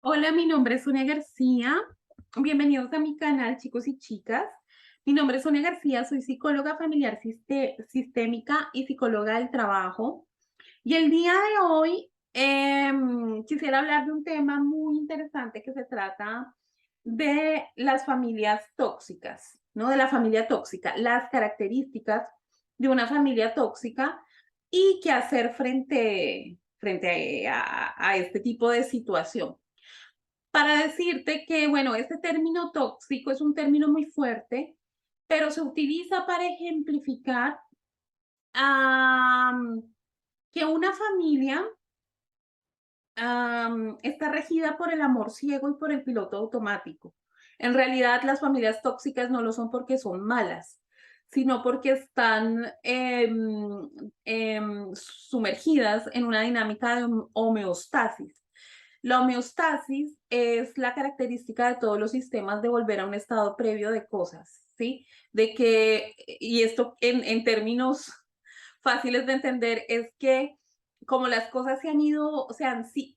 Hola, mi nombre es Sonia García. Bienvenidos a mi canal, chicos y chicas. Mi nombre es Sonia García, soy psicóloga familiar sistémica y psicóloga del trabajo. Y el día de hoy quisiera hablar de un tema muy interesante que se trata de las familias tóxicas, ¿no? De la familia tóxica, las características de una familia tóxica y qué hacer frente a este tipo de situación. Para decirte que, bueno, este término tóxico es un término muy fuerte, pero se utiliza para ejemplificar am, que una familia está regida por el amor ciego y por el piloto automático. En realidad, las familias tóxicas no lo son porque son malas, sino porque están sumergidas en una dinámica de homeostasis. La homeostasis es la característica de todos los sistemas de volver a un estado previo de cosas, ¿sí? De que, y esto en términos fáciles de entender, es que como las cosas se han ido,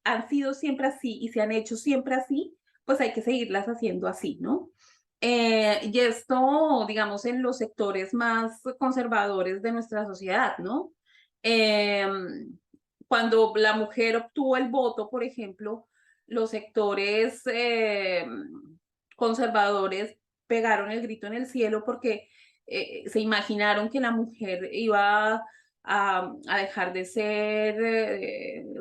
han sido siempre así y se han hecho siempre así, pues hay que seguirlas haciendo así, ¿no? Y esto, digamos, en los sectores más conservadores de nuestra sociedad, ¿no? Cuando la mujer obtuvo el voto, por ejemplo, los sectores conservadores pegaron el grito en el cielo porque se imaginaron que la mujer iba a dejar de ser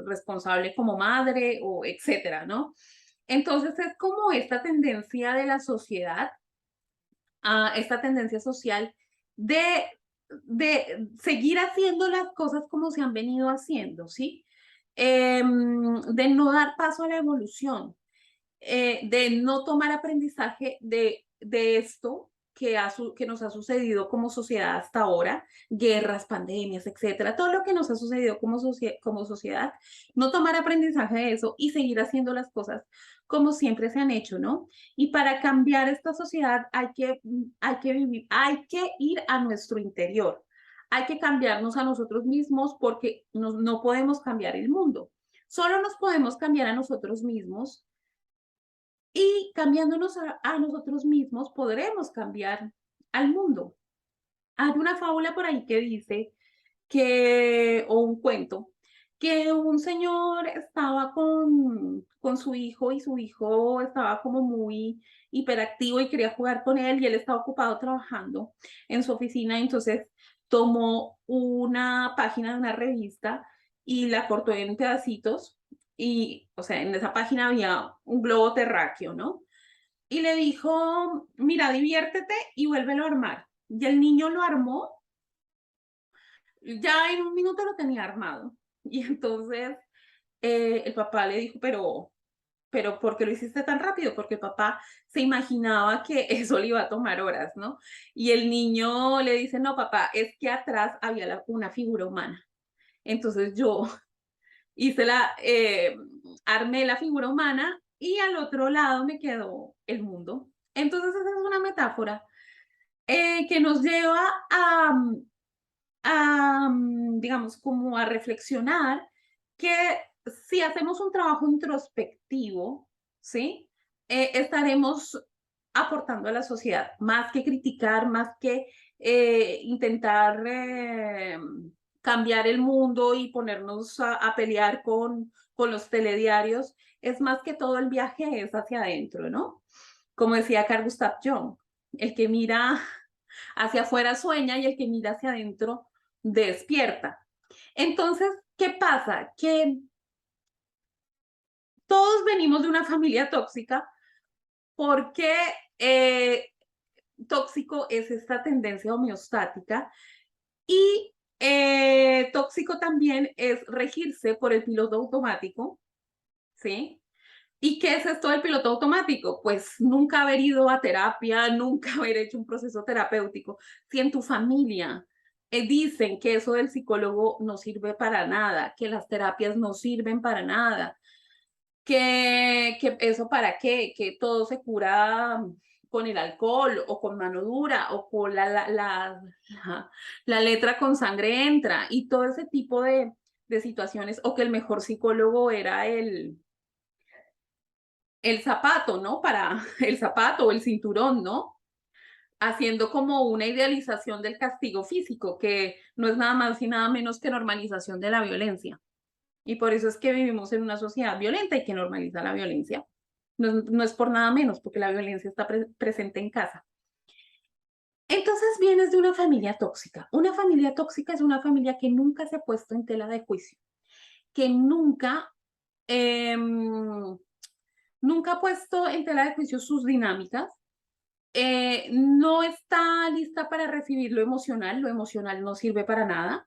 responsable como madre o etcétera, ¿no? Entonces es como esta tendencia de la sociedad, esta tendencia social de, seguir haciendo las cosas como se han venido haciendo, ¿sí? De no dar paso a la evolución, de no tomar aprendizaje de esto que nos ha sucedido como sociedad hasta ahora, guerras, pandemias, etcétera, todo lo que nos ha sucedido como sociedad, no tomar aprendizaje de eso y seguir haciendo las cosas como siempre se han hecho, ¿no? Y para cambiar esta sociedad hay que ir a nuestro interior, hay que cambiarnos a nosotros mismos porque no podemos cambiar el mundo. Solo nos podemos cambiar a nosotros mismos y cambiándonos a nosotros mismos podremos cambiar al mundo. Hay una fábula por ahí que dice o un cuento, que un señor estaba con su hijo y su hijo estaba como muy hiperactivo y quería jugar con él y él estaba ocupado trabajando en su oficina, entonces tomó una página de una revista y la cortó en pedacitos y, o sea, en esa página había un globo terráqueo, ¿no? Y le dijo, mira, diviértete y vuélvelo a armar. Y el niño lo armó, ya en un minuto lo tenía armado. Y entonces el papá le dijo, pero ¿por qué lo hiciste tan rápido? Porque el papá se imaginaba que eso le iba a tomar horas, ¿no? Y el niño le dice, no, papá, es que atrás había una figura humana. Entonces yo hice armé la figura humana y al otro lado me quedó el mundo. Entonces esa es una metáfora que nos lleva digamos, como a reflexionar que si hacemos un trabajo introspectivo, ¿sí? Estaremos aportando a la sociedad, más que criticar, más que intentar cambiar el mundo y ponernos a pelear con los telediarios, es más que todo el viaje es hacia adentro, ¿no? Como decía Carl Gustav Jung, el que mira hacia afuera sueña y el que mira hacia adentro despierta. Entonces, ¿qué pasa? Que todos venimos de una familia tóxica porque eh, tóxico es esta tendencia homeostática y tóxico también es regirse por el piloto automático, ¿sí? ¿Y qué es esto del piloto automático? Pues nunca haber ido a terapia, nunca haber hecho un proceso terapéutico. Si en tu familia dicen que eso del psicólogo no sirve para nada, que las terapias no sirven para nada, que eso para qué, que todo se cura con el alcohol o con mano dura o con la letra con sangre entra y todo ese tipo de situaciones, o que el mejor psicólogo era el zapato, ¿no? Para el zapato o el cinturón, ¿no? Haciendo como una idealización del castigo físico, que no es nada más y nada menos que normalización de la violencia. Y por eso es que vivimos en una sociedad violenta y que normaliza la violencia. No es por nada menos, porque la violencia está presente en casa. Entonces vienes de una familia tóxica. Una familia tóxica es una familia que nunca se ha puesto en tela de juicio, que nunca ha puesto en tela de juicio sus dinámicas, no está lista para recibir lo emocional no sirve para nada.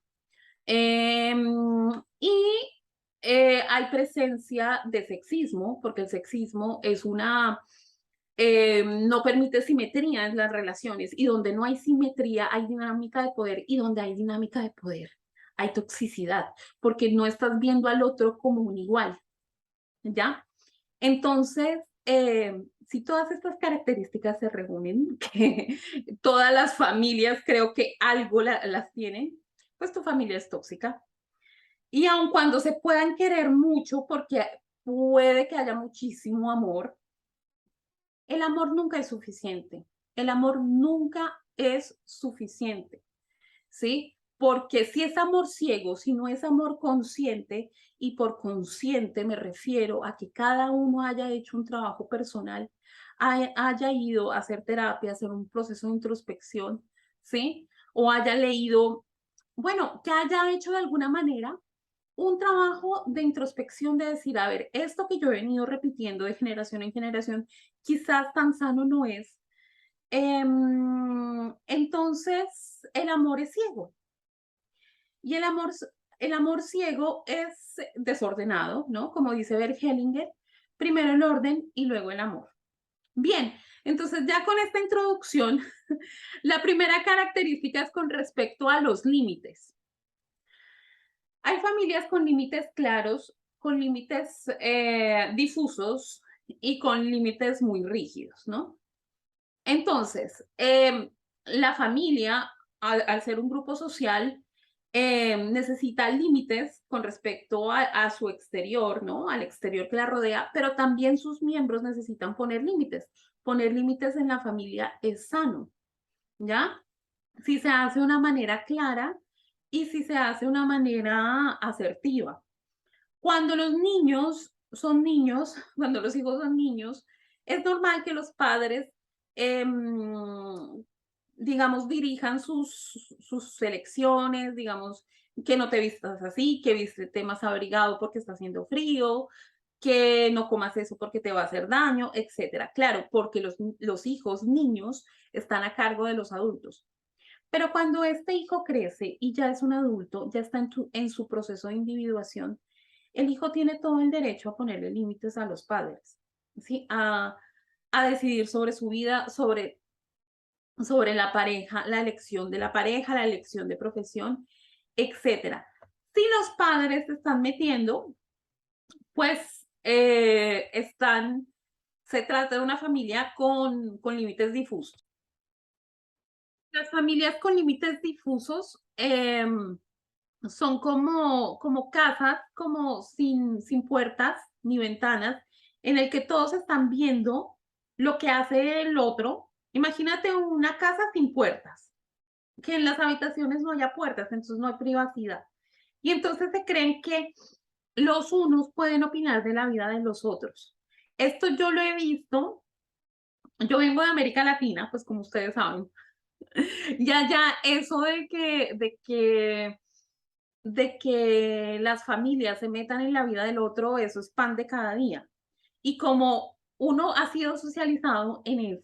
Y hay presencia de sexismo, porque el sexismo es no permite simetría en las relaciones, y donde no hay simetría hay dinámica de poder, y donde hay dinámica de poder hay toxicidad, porque no estás viendo al otro como un igual, ¿ya? Entonces, si todas estas características se reúnen, que todas las familias creo que algo las tienen, pues tu familia es tóxica. Y aun cuando se puedan querer mucho, porque puede que haya muchísimo amor, el amor nunca es suficiente. El amor nunca es suficiente, ¿sí? Porque si es amor ciego, si no es amor consciente, y por consciente me refiero a que cada uno haya hecho un trabajo personal, haya ido a hacer terapia, hacer un proceso de introspección, ¿sí? O haya leído, bueno, que haya hecho de alguna manera un trabajo de introspección, de decir, a ver, esto que yo he venido repitiendo de generación en generación, quizás tan sano no es. Entonces, el amor es ciego. Y el amor ciego es desordenado, ¿no? Como dice Bert Hellinger, primero el orden y luego el amor. Bien, entonces ya con esta introducción, la primera característica es con respecto a los límites. Hay familias con límites claros, con límites difusos y con límites muy rígidos, ¿no? Entonces, la familia, al ser un grupo social, necesita límites con respecto a su exterior, ¿no? Al exterior que la rodea, pero también sus miembros necesitan poner límites. Poner límites en la familia es sano, ¿ya? Si se hace de una manera clara y si se hace de una manera asertiva. Cuando los niños son niños, cuando los hijos son niños, es normal que los padres, digamos, dirijan sus elecciones, digamos, que no te vistas así, que vístete más abrigado porque está haciendo frío, que no comas eso porque te va a hacer daño, etcétera. Claro, porque los hijos niños están a cargo de los adultos. Pero cuando este hijo crece y ya es un adulto, ya está en su proceso de individuación, el hijo tiene todo el derecho a ponerle límites a los padres, ¿sí? A decidir sobre su vida, sobre la pareja, la elección de la pareja, la elección de profesión, etcétera. Si los padres se están metiendo, pues se trata de una familia con límites difusos. Las familias con límites difusos son como casas, como sin puertas ni ventanas, en el que todos están viendo lo que hace el otro. Imagínate una casa sin puertas, que en las habitaciones no haya puertas, entonces no hay privacidad. Y entonces se creen que los unos pueden opinar de la vida de los otros. Esto yo lo he visto, yo vengo de América Latina, pues como ustedes saben, ya eso de que las familias se metan en la vida del otro, eso es pan de cada día. Y como uno ha sido socializado en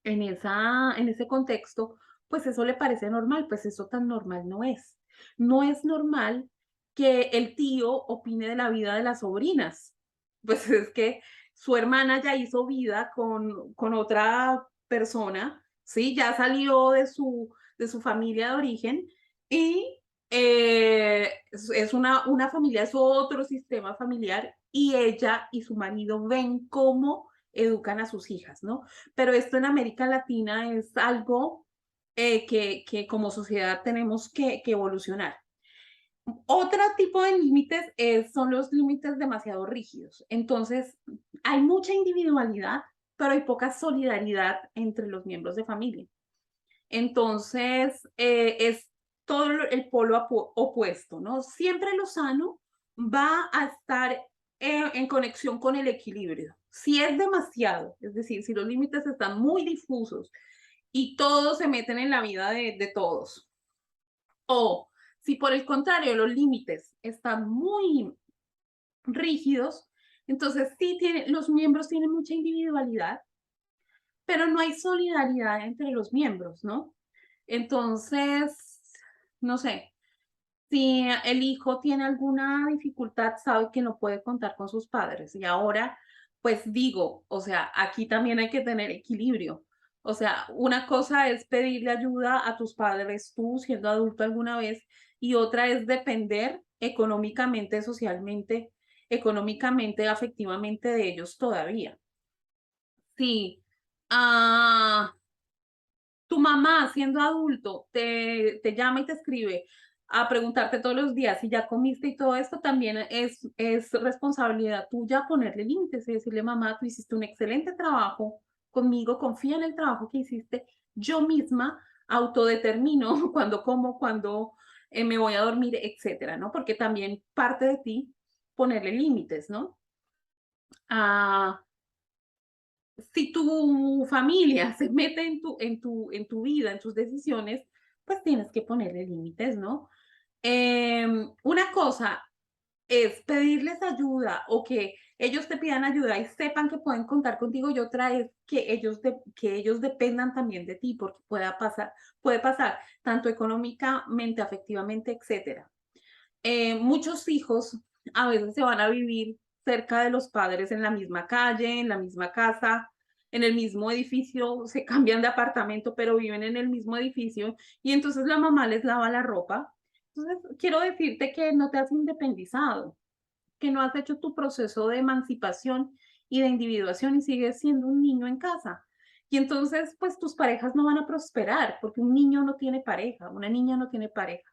ese contexto, pues eso le parece normal, pues eso tan normal no es. No es normal que el tío opine de la vida de las sobrinas. Pues es que su hermana ya hizo vida con otra persona, ¿sí? Ya salió de su familia de origen y es una familia, es otro sistema familiar, y ella y su marido ven cómo educan a sus hijas, ¿no? Pero esto en América Latina es algo que como sociedad tenemos que evolucionar. Otro tipo de límites son los límites demasiado rígidos. Entonces, hay mucha individualidad, pero hay poca solidaridad entre los miembros de familia. Entonces, es todo el polo opuesto, ¿no? Siempre lo sano va a estar en conexión con el equilibrio. Si es demasiado, es decir, si los límites están muy difusos y todos se meten en la vida de todos, o si por el contrario los límites están muy rígidos, entonces sí los miembros tienen mucha individualidad, pero no hay solidaridad entre los miembros, ¿no? Entonces, no sé, si el hijo tiene alguna dificultad, sabe que no puede contar con sus padres. Y ahora, pues digo, o sea, aquí también hay que tener equilibrio. O sea, una cosa es pedirle ayuda a tus padres tú siendo adulto alguna vez y otra es depender económicamente, socialmente, económicamente, afectivamente de ellos todavía. Sí. Ah, tu mamá, siendo adulto, te llama y te escribe a preguntarte todos los días si ya comiste y todo esto, también es responsabilidad tuya ponerle límites y decirle, mamá, tú hiciste un excelente trabajo conmigo, confía en el trabajo que hiciste, yo misma autodetermino cuando como, cuando me voy a dormir, etcétera, ¿no? Porque también parte de ti ponerle límites, ¿no? Ah, si tu familia se mete en tu vida, en tus decisiones, pues tienes que ponerle límites, ¿no? Una cosa es pedirles ayuda o que ellos te pidan ayuda y sepan que pueden contar contigo y otra es que ellos dependan también de ti porque puede pasar tanto económicamente, afectivamente, etcétera. Muchos hijos a veces se van a vivir cerca de los padres en la misma calle, en la misma casa, en el mismo edificio, se cambian de apartamento, pero viven en el mismo edificio y entonces la mamá les lava la ropa. Entonces, quiero decirte que no te has independizado, que no has hecho tu proceso de emancipación y de individuación y sigues siendo un niño en casa. Y entonces, pues tus parejas no van a prosperar porque un niño no tiene pareja, una niña no tiene pareja.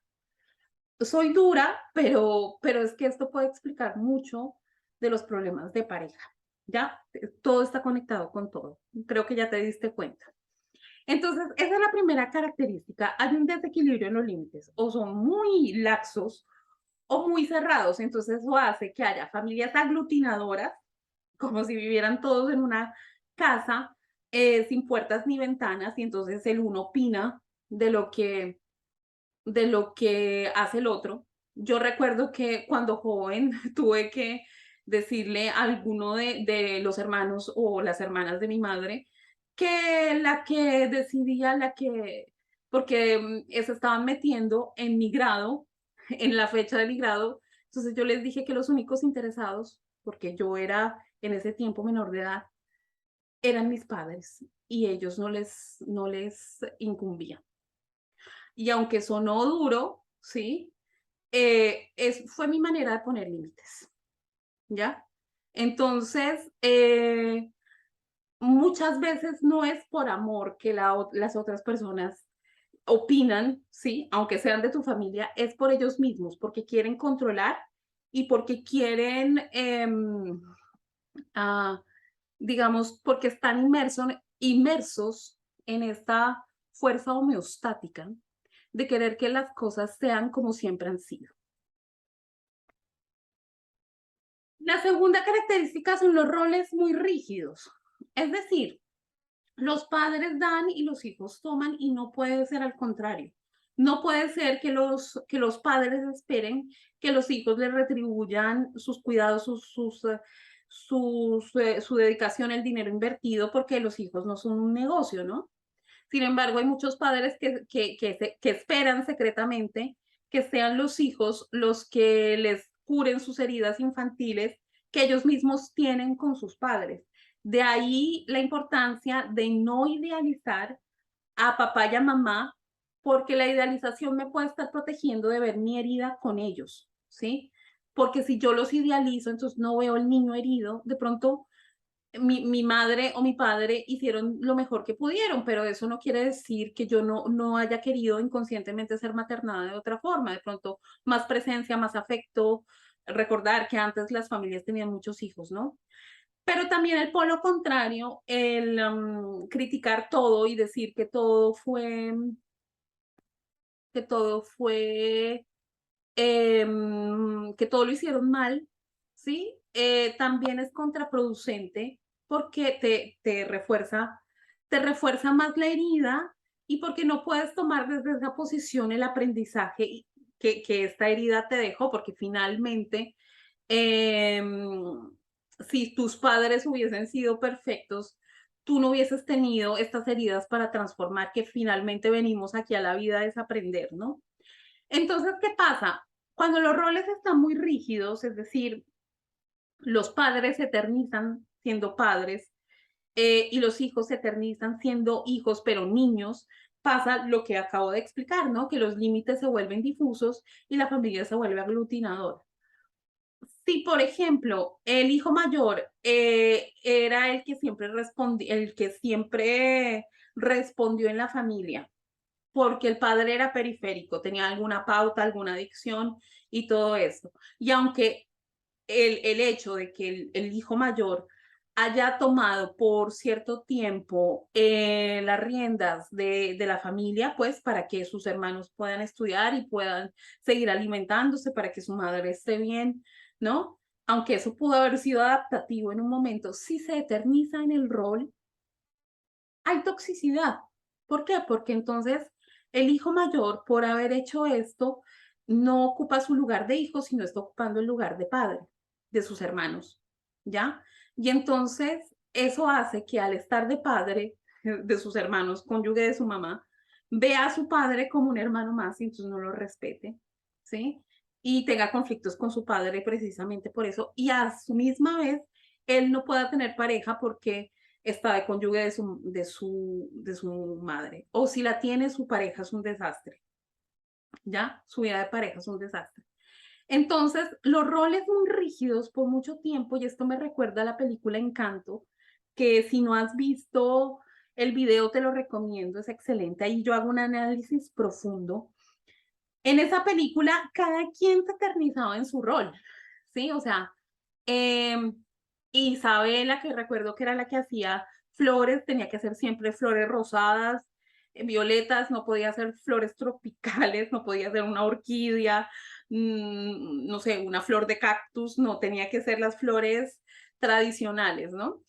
Soy dura, pero es que esto puede explicar mucho de los problemas de pareja, ¿ya? Todo está conectado con todo. Creo que ya te diste cuenta. Entonces, esa es la primera característica. Hay un desequilibrio en los límites. O son muy laxos o muy cerrados. Entonces, eso hace que haya familias aglutinadoras, como si vivieran todos en una casa, sin puertas ni ventanas, y entonces el uno opina de lo que hace el otro. Yo recuerdo que cuando joven tuve que decirle a alguno de los hermanos o las hermanas de mi madre que la que decidía, porque se estaban metiendo en mi grado, en la fecha de mi grado. Entonces yo les dije que los únicos interesados, porque yo era en ese tiempo menor de edad, eran mis padres y ellos no les incumbía. Y aunque sonó duro, ¿sí? Fue mi manera de poner límites, ¿ya? Entonces, muchas veces no es por amor que las otras personas opinan, ¿sí? Aunque sean de tu familia, es por ellos mismos, porque quieren controlar y porque quieren, ah, digamos, porque están inmersos en esta fuerza homeostática de querer que las cosas sean como siempre han sido. La segunda característica son los roles muy rígidos. Es decir, los padres dan y los hijos toman y no puede ser al contrario. No puede ser que los padres esperen que los hijos les retribuyan sus cuidados, su dedicación, el dinero invertido, porque los hijos no son un negocio, ¿no? Sin embargo, hay muchos padres que esperan secretamente que sean los hijos los que les curen sus heridas infantiles que ellos mismos tienen con sus padres. De ahí la importancia de no idealizar a papá y a mamá, porque la idealización me puede estar protegiendo de ver mi herida con ellos, ¿sí? Porque si yo los idealizo, entonces no veo el niño herido, de pronto mi madre o mi padre hicieron lo mejor que pudieron, pero eso no quiere decir que yo no haya querido inconscientemente ser maternada de otra forma, de pronto más presencia, más afecto, recordar que antes las familias tenían muchos hijos, ¿no? Pero también el polo contrario, el criticar todo y decir que todo fue, que todo lo hicieron mal, ¿sí? También es contraproducente porque te refuerza más la herida y porque no puedes tomar desde esa posición el aprendizaje que esta herida te dejó, porque finalmente, em, si tus padres hubiesen sido perfectos, tú no hubieses tenido estas heridas para transformar, que finalmente venimos aquí a la vida a desaprender, ¿no? Entonces, ¿qué pasa? Cuando los roles están muy rígidos, es decir, los padres se eternizan siendo padres, y los hijos se eternizan siendo hijos, pero niños, pasa lo que acabo de explicar, ¿no? Que los límites se vuelven difusos y la familia se vuelve aglutinadora. Si, por ejemplo, el hijo mayor era el que siempre respondió en la familia, porque el padre era periférico, tenía alguna pauta, alguna adicción y todo esto. Y aunque el hecho de que el hijo mayor haya tomado por cierto tiempo las riendas de la familia, pues para que sus hermanos puedan estudiar y puedan seguir alimentándose, para que su madre esté bien, ¿no? Aunque eso pudo haber sido adaptativo en un momento, si se eterniza en el rol, hay toxicidad. ¿Por qué? Porque entonces el hijo mayor, por haber hecho esto, no ocupa su lugar de hijo, sino está ocupando el lugar de padre de sus hermanos, ¿ya? Y entonces eso hace que al estar de padre de sus hermanos, cónyuge de su mamá, vea a su padre como un hermano más y entonces no lo respete, ¿sí? Y tenga conflictos con su padre precisamente por eso. Y a su misma vez, él no pueda tener pareja porque está de cónyuge de su madre. O si la tiene, su pareja es un desastre, ¿ya? Su vida de pareja es un desastre. Entonces, los roles muy rígidos por mucho tiempo, y esto me recuerda a la película Encanto, que si no has visto el video te lo recomiendo, es excelente. Ahí yo hago un análisis profundo. En esa película, cada quien se eternizaba en su rol, ¿sí? O sea, eh, Isabela, que recuerdo que era la que hacía flores, tenía que hacer siempre flores rosadas, violetas, no podía hacer flores tropicales, no podía hacer una orquídea, no sé, una flor de cactus, no, tenía que ser las flores tradicionales, ¿no?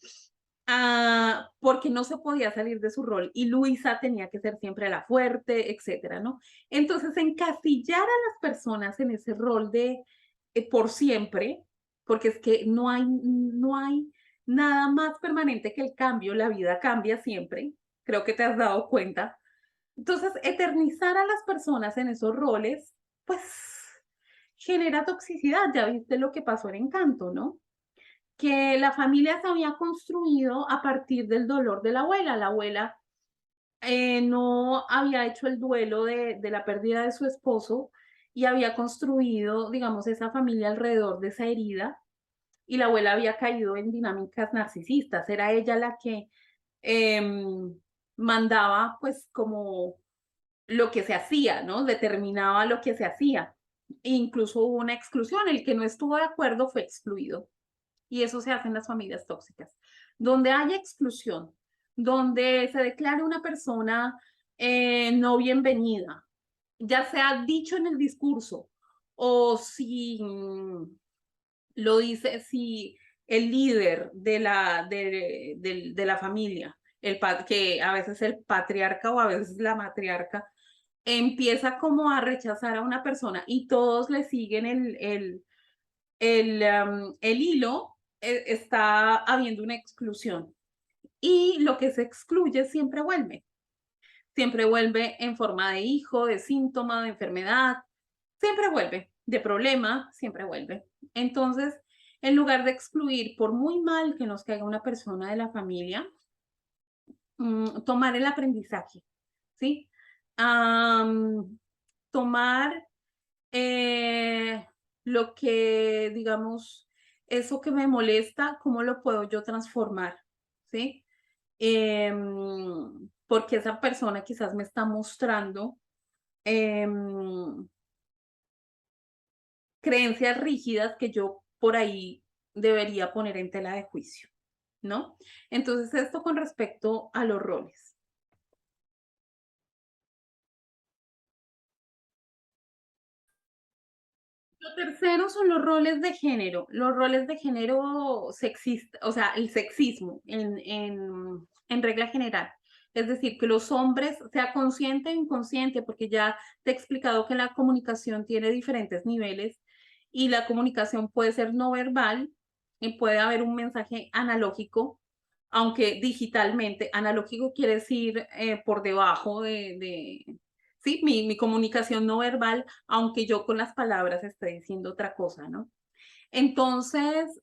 Porque no se podía salir de su rol y Luisa tenía que ser siempre la fuerte, etcétera, ¿no? Entonces, encasillar a las personas en ese rol de por siempre, porque es que no hay nada más permanente que el cambio, la vida cambia siempre, creo que te has dado cuenta. Entonces, eternizar a las personas en esos roles, pues genera toxicidad, ya viste lo que pasó en Encanto, ¿no? Que la familia se había construido a partir del dolor de la abuela. La abuela no había hecho el duelo de la pérdida de su esposo y había construido, digamos, esa familia alrededor de esa herida y la abuela había caído en dinámicas narcisistas. Era ella la que mandaba, pues, como lo que se hacía, ¿no? Determinaba lo que se hacía. E incluso hubo una exclusión. El que no estuvo de acuerdo fue excluido. Y eso se hace en las familias tóxicas. Donde haya exclusión, donde se declare una persona no bienvenida, ya sea dicho en el discurso o si lo dice, si el líder de la familia, que a veces el patriarca o a veces la matriarca, empieza como a rechazar a una persona y todos le siguen el hilo, está habiendo una exclusión. Y lo que se excluye siempre vuelve en forma de hijo, de síntoma, de enfermedad, siempre vuelve, de problema, siempre vuelve. Entonces, en lugar de excluir, por muy mal que nos caiga una persona de la familia, tomar el aprendizaje, ¿sí? Tomar eh, lo que, digamos, eso que me molesta, ¿cómo lo puedo yo transformar? ¿Sí? Porque esa persona quizás me está mostrando creencias rígidas que yo por ahí debería poner en tela de juicio. ¿no? Entonces, esto con respecto a los roles. Lo tercero son los roles de género sexista, o sea, el sexismo en regla general. Es decir, que los hombres, sea consciente o inconsciente, porque ya te he explicado que la comunicación tiene diferentes niveles y la comunicación puede ser no verbal y puede haber un mensaje analógico, aunque digitalmente, analógico quiere decir por debajo sí, mi comunicación no verbal, aunque yo con las palabras estoy diciendo otra cosa, ¿no? Entonces,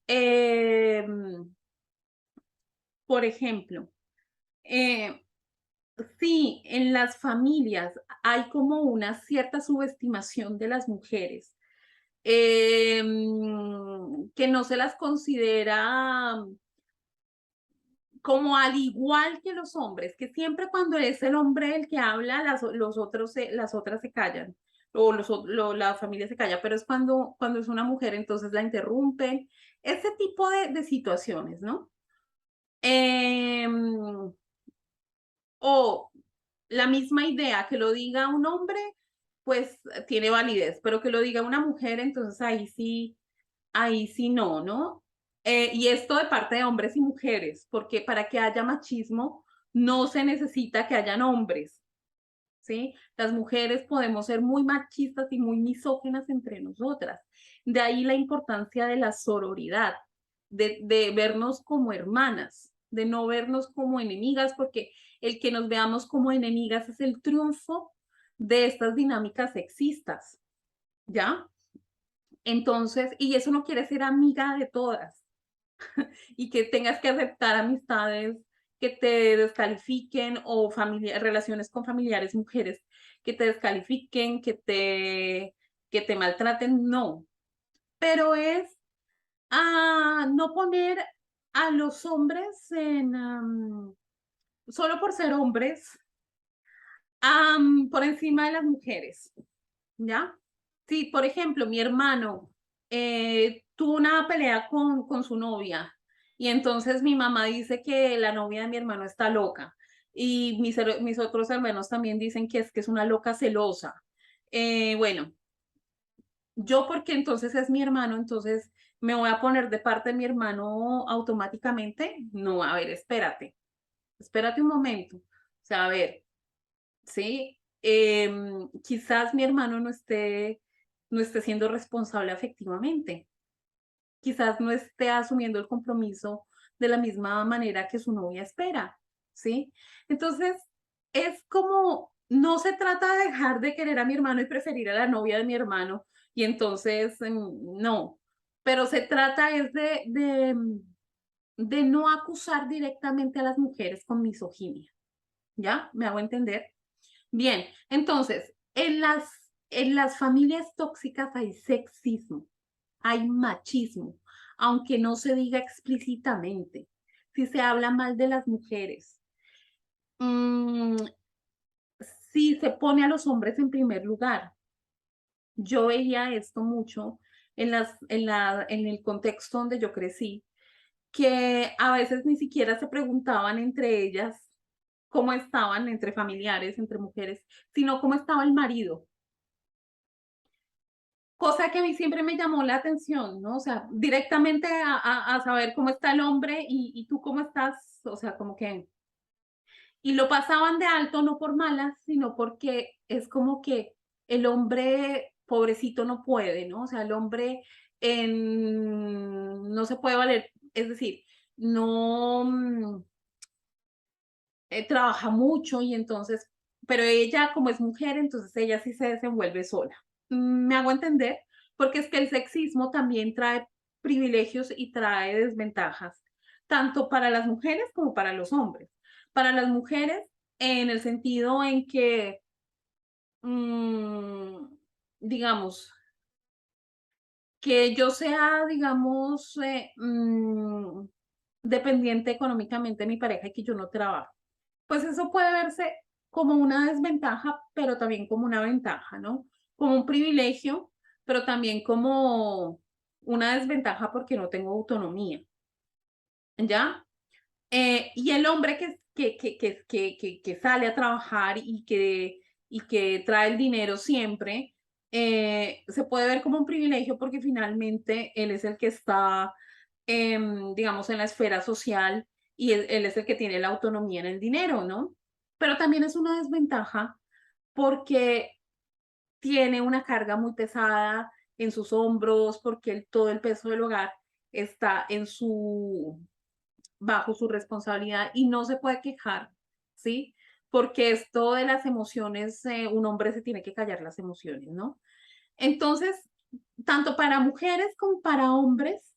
por ejemplo, eh, sí, en las familias hay como una cierta subestimación de las mujeres, que no se las considera como al igual que los hombres, que siempre cuando es el hombre el que habla, las otras se callan, o la familia se calla, pero es cuando es una mujer, entonces la interrumpen, ese tipo de situaciones, ¿no? Em, o la misma idea, que lo diga un hombre, pues tiene validez, pero que lo diga una mujer, entonces ahí sí no, ¿no? Y esto de parte de hombres y mujeres, porque para que haya machismo no se necesita que hayan hombres, ¿sí? Las mujeres podemos ser muy machistas y muy misóginas entre nosotras. De ahí la importancia de la sororidad, de vernos como hermanas, de no vernos como enemigas, porque el que nos veamos como enemigas es el triunfo de estas dinámicas sexistas, ¿ya? Entonces, y eso no quiere ser amiga de todas y que tengas que aceptar amistades que te descalifiquen o relaciones con familiares mujeres que te descalifiquen, que te maltraten, no. Pero es no poner a los hombres solo por ser hombres, por encima de las mujeres, ¿ya? Si, por ejemplo, mi hermano tuvo una pelea con su novia y entonces mi mamá dice que la novia de mi hermano está loca y mis otros hermanos también dicen que es una loca celosa. Bueno, yo porque entonces es mi hermano, entonces me voy a poner de parte de mi hermano automáticamente. No, a ver, espérate un momento. O sea, a ver, ¿sí? Quizás mi hermano no esté siendo responsable afectivamente, quizás no esté asumiendo el compromiso de la misma manera que su novia espera, ¿sí? Entonces, es como, no se trata de dejar de querer a mi hermano y preferir a la novia de mi hermano, y entonces, no, pero se trata es de no acusar directamente a las mujeres con misoginia, ¿ya? ¿Me hago entender? Bien, entonces, en las familias tóxicas hay sexismo, hay machismo, aunque no se diga explícitamente. Si se habla mal de las mujeres, mm, si se pone a los hombres en primer lugar. Yo veía esto mucho en el contexto donde yo crecí, que a veces ni siquiera se preguntaban entre ellas cómo estaban, entre familiares, entre mujeres, sino cómo estaba el marido. Cosa que a mí siempre me llamó la atención, ¿no? O sea, directamente a saber cómo está el hombre y tú cómo estás, o sea, como que... Y lo pasaban de alto no por malas, sino porque es como que el hombre pobrecito no puede, ¿no? O sea, el hombre no se puede valer, es decir, no trabaja mucho y entonces, pero ella como es mujer, entonces ella sí se desenvuelve sola. Me hago entender, porque es que el sexismo también trae privilegios y trae desventajas, tanto para las mujeres como para los hombres. Para las mujeres, en el sentido en que, mm, digamos, que yo sea, digamos, dependiente económicamente de mi pareja y que yo no trabajo. Pues eso puede verse como una desventaja, pero también como una ventaja, ¿no? Como un privilegio, pero también como una desventaja porque no tengo autonomía, ¿ya? Y el hombre que sale a trabajar y que trae el dinero siempre, se puede ver como un privilegio porque finalmente él es el que está, digamos, en la esfera social y él es el que tiene la autonomía en el dinero, ¿no? Pero también es una desventaja porque tiene una carga muy pesada en sus hombros, porque todo el peso del hogar está bajo su responsabilidad y no se puede quejar, ¿sí? Porque esto de las emociones, un hombre se tiene que callar las emociones, ¿no? Entonces, tanto para mujeres como para hombres,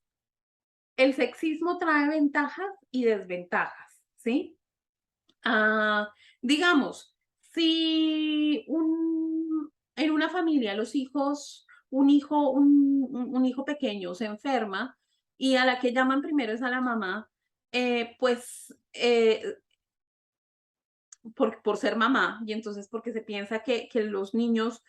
el sexismo trae ventajas y desventajas, ¿sí? Ah, digamos, si en una familia los hijos, un hijo pequeño se enferma y a la que llaman primero es a la mamá, pues por ser mamá, y entonces porque se piensa que los niños,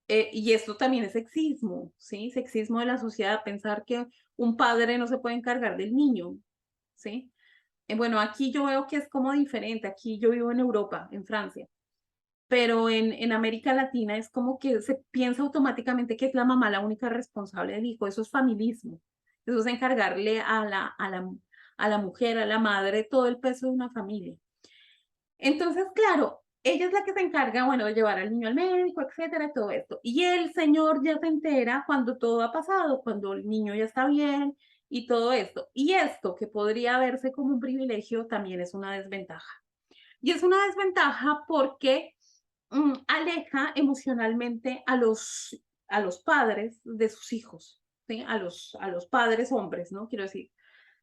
y esto también es sexismo, ¿sí? Sexismo de la sociedad, pensar que un padre no se puede encargar del niño, ¿sí? Bueno, aquí yo veo que es como diferente, aquí yo vivo en Europa, en Francia, pero en América Latina es como que se piensa automáticamente que es la mamá la única responsable del hijo, eso es familismo, eso es encargarle a la mujer, a la madre, todo el peso de una familia. Entonces, claro, ella es la que se encarga, bueno, de llevar al niño al médico, etcétera, todo esto. Y el señor ya se entera cuando todo ha pasado, cuando el niño ya está bien y todo esto. Y esto, que podría verse como un privilegio, también es una desventaja. Y es una desventaja porque aleja emocionalmente a los padres de sus hijos, ¿sí? A los padres hombres, ¿no? Quiero decir,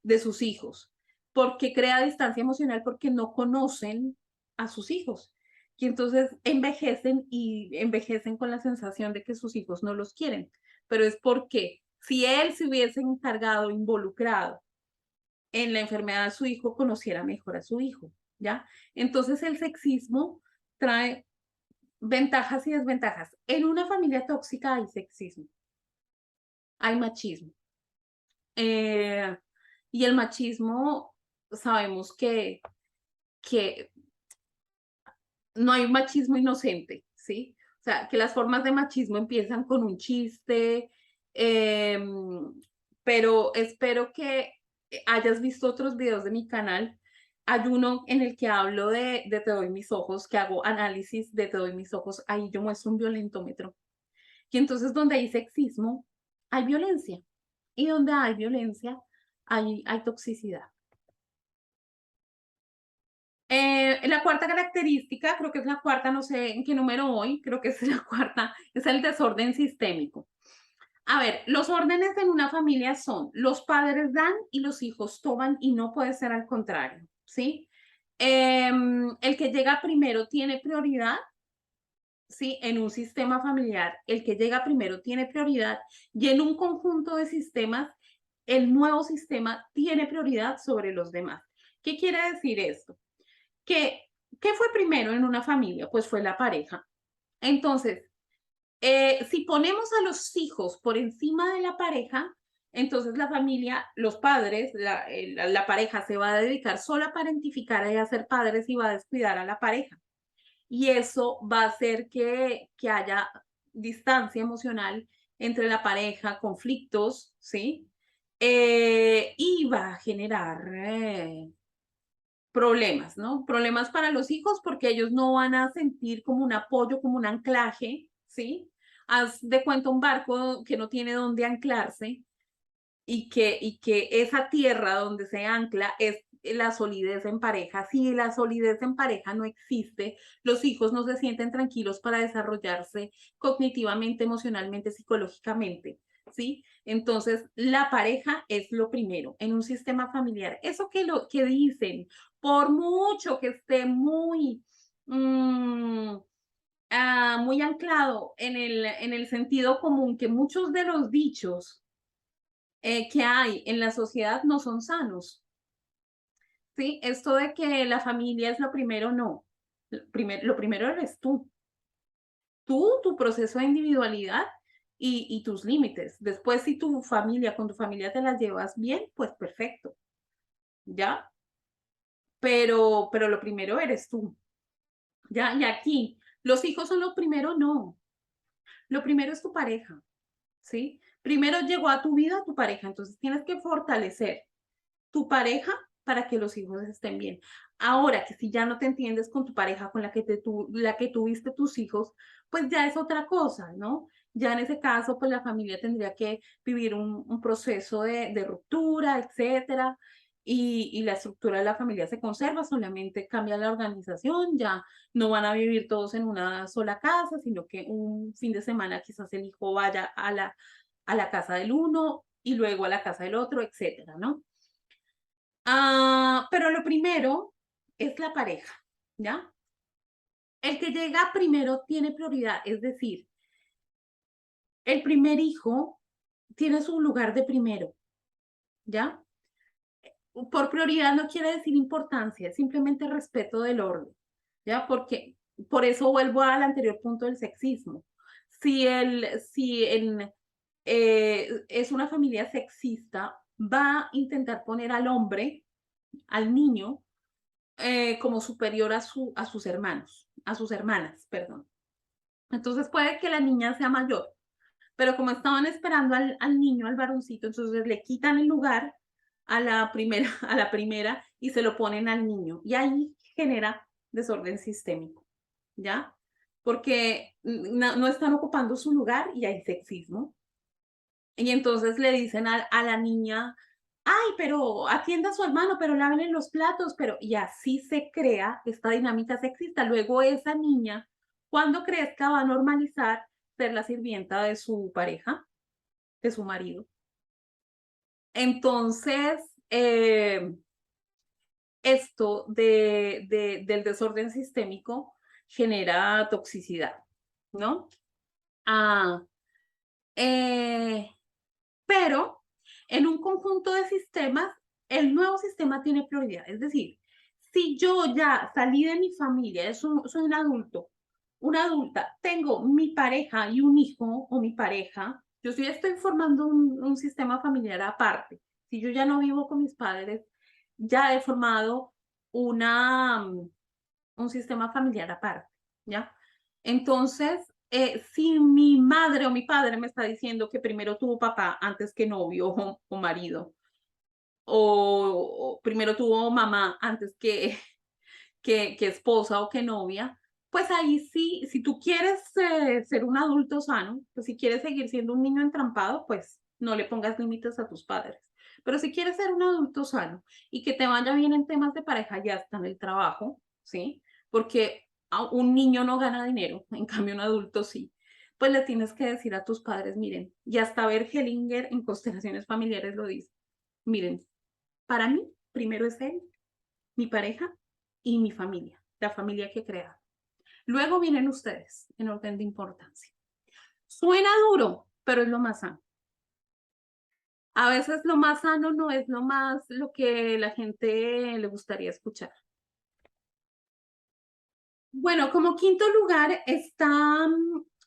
de sus hijos, porque crea distancia emocional porque no conocen a sus hijos. Y entonces envejecen y envejecen con la sensación de que sus hijos no los quieren. Pero es porque si él se hubiese encargado, involucrado en la enfermedad de su hijo, conociera mejor a su hijo, ¿ya? Entonces el sexismo trae ventajas y desventajas. En una familia tóxica hay sexismo, hay machismo. Eh, y el machismo, sabemos que no hay machismo inocente, ¿sí? O sea, que las formas de machismo empiezan con un chiste, eh, pero espero que hayas visto otros videos de mi canal. Hay uno en el que hablo de Te doy mis ojos, que hago análisis de Te doy mis ojos. Ahí yo muestro un violentómetro. Y entonces donde hay sexismo, hay violencia. Y donde hay violencia, hay toxicidad. La cuarta característica, creo que es la cuarta, no sé en qué número hoy, creo que es la cuarta, es el desorden sistémico. A ver, los órdenes en una familia son los padres dan y los hijos toman y no puede ser al contrario, ¿sí? El que llega primero tiene prioridad, ¿sí? En un sistema familiar, el que llega primero tiene prioridad y en un conjunto de sistemas, el nuevo sistema tiene prioridad sobre los demás. ¿Qué quiere decir esto? Que, ¿Qué fue primero en una familia? Pues fue la pareja. Entonces, si ponemos a los hijos por encima de la pareja, entonces la familia, los padres, la pareja se va a dedicar solo a parentificar y a ser padres y va a descuidar a la pareja. Y eso va a hacer que haya distancia emocional entre la pareja, conflictos, ¿sí? Y va a generar problemas, ¿no? Problemas para los hijos porque ellos no van a sentir como un apoyo, como un anclaje, ¿sí? Haz de cuenta un barco que no tiene dónde anclarse y que esa tierra donde se ancla es la solidez en pareja. Si la solidez en pareja no existe, los hijos no se sienten tranquilos para desarrollarse cognitivamente, emocionalmente, psicológicamente, ¿sí? Entonces, la pareja es lo primero en un sistema familiar. Eso que dicen, por mucho que esté mm, muy anclado en el sentido común, que muchos de los dichos que hay en la sociedad no son sanos, ¿sí? Esto de que la familia es lo primero, no. Lo primero eres tú, tu proceso de individualidad y tus límites. Después, si con tu familia te las llevas bien, pues perfecto, ¿ya? pero lo primero eres tú, ¿ya? Y aquí, ¿los hijos son lo primero? No, lo primero es tu pareja, ¿sí? Primero llegó a tu vida tu pareja, entonces tienes que fortalecer tu pareja para que los hijos estén bien. Ahora que si ya no te entiendes con tu pareja, con la que tuviste tus hijos, pues ya es otra cosa, ¿no? Ya en ese caso, pues la familia tendría que vivir un proceso de ruptura, etcétera, y la estructura de la familia se conserva, solamente cambia la organización, ya no van a vivir todos en una sola casa, sino que un fin de semana quizás el hijo vaya a la casa del uno y luego a la casa del otro, etcétera, ¿no? Pero lo primero es la pareja, ¿ya? El que llega primero tiene prioridad, es decir, el primer hijo tiene su lugar de primero, ¿ya? Por prioridad no quiere decir importancia, es simplemente respeto del orden, ¿ya? Porque por eso vuelvo al anterior punto del sexismo. Si es una familia sexista, va a intentar poner al hombre, al niño, como superior a sus hermanos, a sus hermanas, perdón. Entonces puede que la niña sea mayor, pero como estaban esperando al niño, al varoncito, entonces le quitan el lugar a la primera, a la primera y se lo ponen al niño. Y ahí genera desorden sistémico, ¿ya? Porque no están ocupando su lugar y hay sexismo. Y entonces le dicen a la niña, ay, pero atienda a su hermano, pero lávenle los platos, pero y así se crea esta dinámica sexista. Luego esa niña, cuando crezca, va a normalizar ser la sirvienta de su pareja, de su marido. Entonces, esto del desorden sistémico genera toxicidad, ¿no? Ah, eh, pero en un conjunto de sistemas, el nuevo sistema tiene prioridad. Es decir, si yo ya salí de mi familia, soy un adulto, una adulta, tengo mi pareja y un hijo o mi pareja, yo sí estoy formando un sistema familiar aparte. Si yo ya no vivo con mis padres, ya he formado un sistema familiar aparte, ¿ya? Entonces, si mi madre o mi padre me está diciendo que primero tuvo papá antes que novio o marido, o primero tuvo mamá antes que esposa o que novia, pues ahí sí, si tú quieres ser un adulto sano, pues si quieres seguir siendo un niño entrampado, pues no le pongas límites a tus padres. Pero si quieres ser un adulto sano y que te vaya bien en temas de pareja, ya está en el trabajo, ¿sí? Porque un niño no gana dinero, en cambio un adulto sí. Pues le tienes que decir a tus padres, miren, y hasta Bert Hellinger en Constelaciones Familiares lo dice, miren, para mí primero es él, mi pareja y mi familia, la familia que he creado. Luego vienen ustedes en orden de importancia. Suena duro, pero es lo más sano. A veces lo más sano no es lo que la gente le gustaría escuchar. Bueno, como quinto lugar está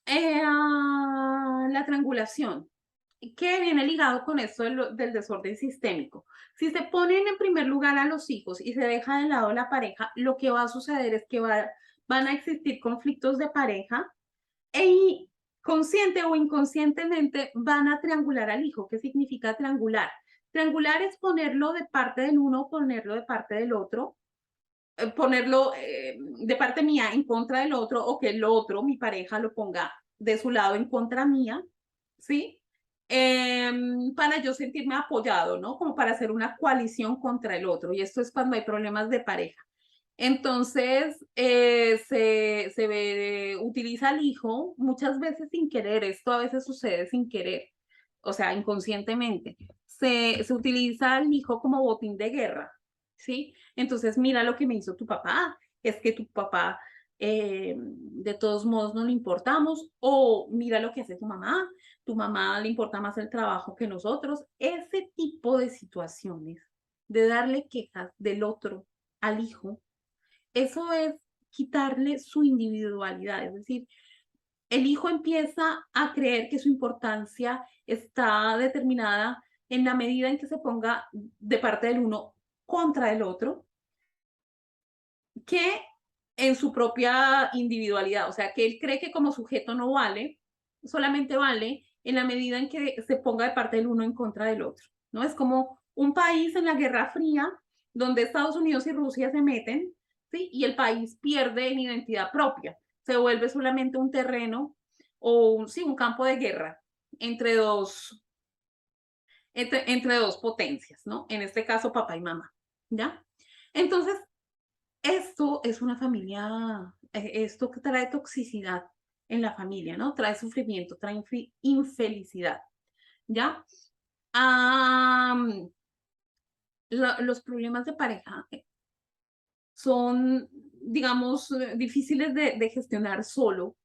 la triangulación, que viene ligado con esto del desorden sistémico. Si se ponen en primer lugar a los hijos y se deja de lado la pareja, lo que va a suceder es que van a existir conflictos de pareja e consciente o inconscientemente van a triangular al hijo. ¿Qué significa triangular? Triangular es ponerlo de parte del uno, ponerlo de parte del otro, ponerlo de parte mía en contra del otro o que el otro, mi pareja, lo ponga de su lado en contra mía, ¿sí? Para yo sentirme apoyado, ¿no? Como para hacer una coalición contra el otro. Y esto es cuando hay problemas de pareja. Entonces, utiliza al hijo muchas veces sin querer, esto a veces sucede sin querer, o sea, inconscientemente. Se utiliza al hijo como botín de guerra, ¿sí? Entonces, mira lo que me hizo tu papá, es que tu papá, de todos modos, no le importamos, o mira lo que hace tu mamá le importa más el trabajo que nosotros. Ese tipo de situaciones, de darle quejas del otro al hijo, eso es quitarle su individualidad, es decir, el hijo empieza a creer que su importancia está determinada en la medida en que se ponga de parte del uno contra el otro, que en su propia individualidad, o sea, que él cree que como sujeto no vale, solamente vale en la medida en que se ponga de parte del uno en contra del otro, ¿no? Es como un país en la Guerra Fría donde Estados Unidos y Rusia se meten, ¿sí? Y el país pierde en identidad propia, se vuelve solamente un terreno o sí, un campo de guerra entre entre dos potencias, ¿no? En este caso, papá y mamá, ¿ya? Entonces, esto es una familia, esto que trae toxicidad en la familia, ¿no? Trae sufrimiento, trae infelicidad, ¿ya? Am, los problemas de pareja son, digamos, difíciles de gestionar solo,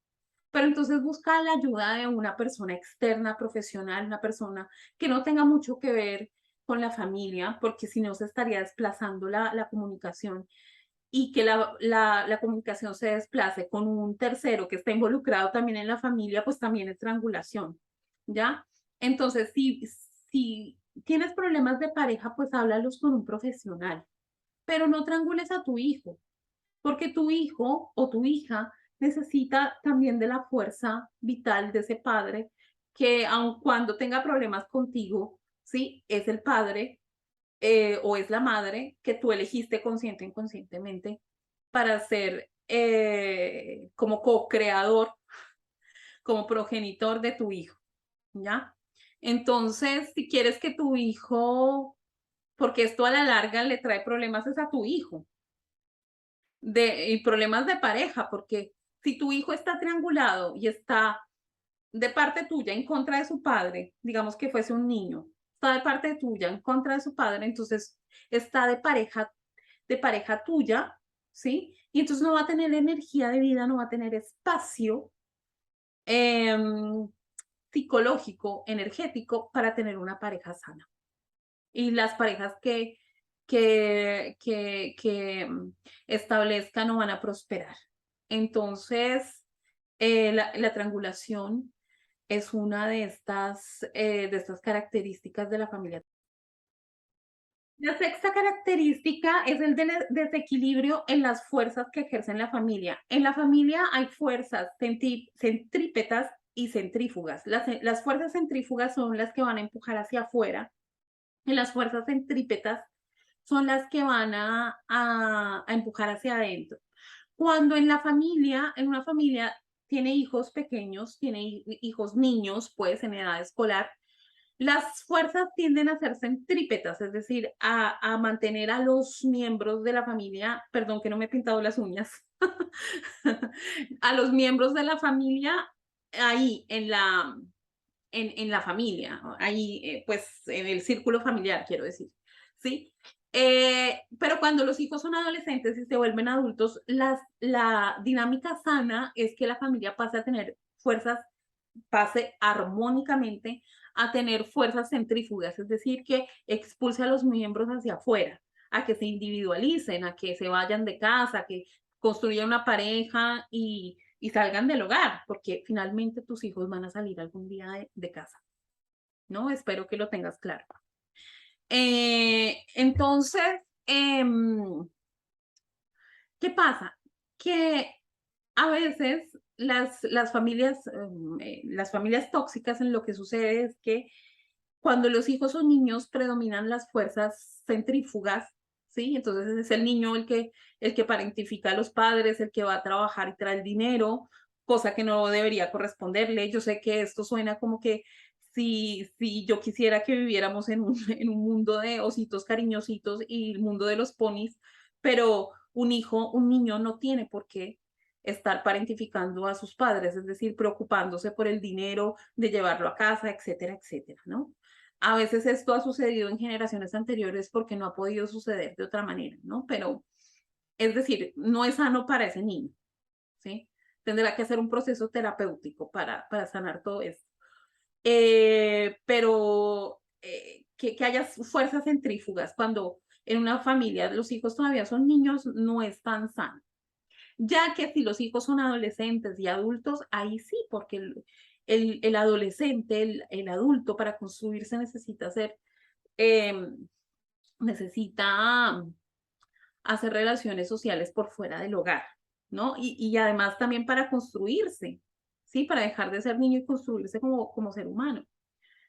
pero entonces busca la ayuda de una persona externa, profesional, una persona que no tenga mucho que ver con la familia, porque si no se estaría desplazando la comunicación y que la comunicación se desplace con un tercero que está involucrado también en la familia, pues también es triangulación, ¿ya? Entonces, si tienes problemas de pareja, pues háblalos con un profesional, pero no triangules a tu hijo, porque tu hijo o tu hija necesita también de la fuerza vital de ese padre que aun cuando tenga problemas contigo, ¿sí? Es el padre o es la madre que tú elegiste consciente o inconscientemente para ser como co-creador, como progenitor de tu hijo, ¿ya? Entonces, si quieres que tu hijo, porque esto a la larga le trae problemas es a tu hijo, y problemas de pareja, porque si tu hijo está triangulado y está de parte tuya en contra de su padre, digamos que fuese un niño, está de parte tuya en contra de su padre, entonces está de pareja tuya, ¿sí? Y entonces no va a tener energía de vida, no va a tener espacio em, psicológico, energético para tener una pareja sana. Y las parejas que establezcan no van a prosperar. Entonces, la triangulación es una de estas características de la familia. La sexta característica es el desequilibrio en las fuerzas que ejercen la familia. En la familia hay fuerzas centrípetas y centrífugas. Las fuerzas centrífugas son las que van a empujar hacia afuera y las fuerzas centrípetas son las que van a empujar hacia adentro. Cuando en una familia tiene hijos pequeños, tiene hijos niños, pues en edad escolar, las fuerzas tienden a ser centrípetas, es decir, a mantener a los miembros de la familia, perdón que no me he pintado las uñas, a los miembros de la familia ahí en la familia, ahí pues en el círculo familiar, quiero decir, ¿sí? Pero cuando los hijos son adolescentes y se vuelven adultos, la dinámica sana es que la familia pase a tener fuerzas, pase armónicamente a tener fuerzas centrífugas, es decir, que expulse a los miembros hacia afuera, a que se individualicen, a que se vayan de casa, a que construyan una pareja y salgan del hogar, porque finalmente tus hijos van a salir algún día de casa, ¿no? Espero que lo tengas claro. Entonces, em, ¿qué pasa? Que a veces las familias tóxicas en lo que sucede es que cuando los hijos son niños predominan las fuerzas centrífugas, ¿sí? Entonces es el niño el que parentifica a los padres, el que va a trabajar y trae el dinero, cosa que no debería corresponderle. Yo sé que esto suena como que si yo quisiera que viviéramos en un mundo de ositos cariñositos y el mundo de los ponis, pero un niño no tiene por qué estar parentificando a sus padres, es decir, preocupándose por el dinero de llevarlo a casa, etcétera, etcétera, ¿no? A veces esto ha sucedido en generaciones anteriores porque no ha podido suceder de otra manera, ¿no? Pero, es decir, no es sano para ese niño, ¿sí? Tendrá que hacer un proceso terapéutico para sanar todo esto. Pero que haya fuerzas centrífugas cuando en una familia los hijos todavía son niños no es tan sano. Ya que si los hijos son adolescentes y adultos, ahí sí, porque el adolescente, el adulto para construirse necesita ser, necesita hacer relaciones sociales por fuera del hogar, ¿no? Y además también para construirse, ¿sí? Para dejar de ser niño y construirse como ser humano,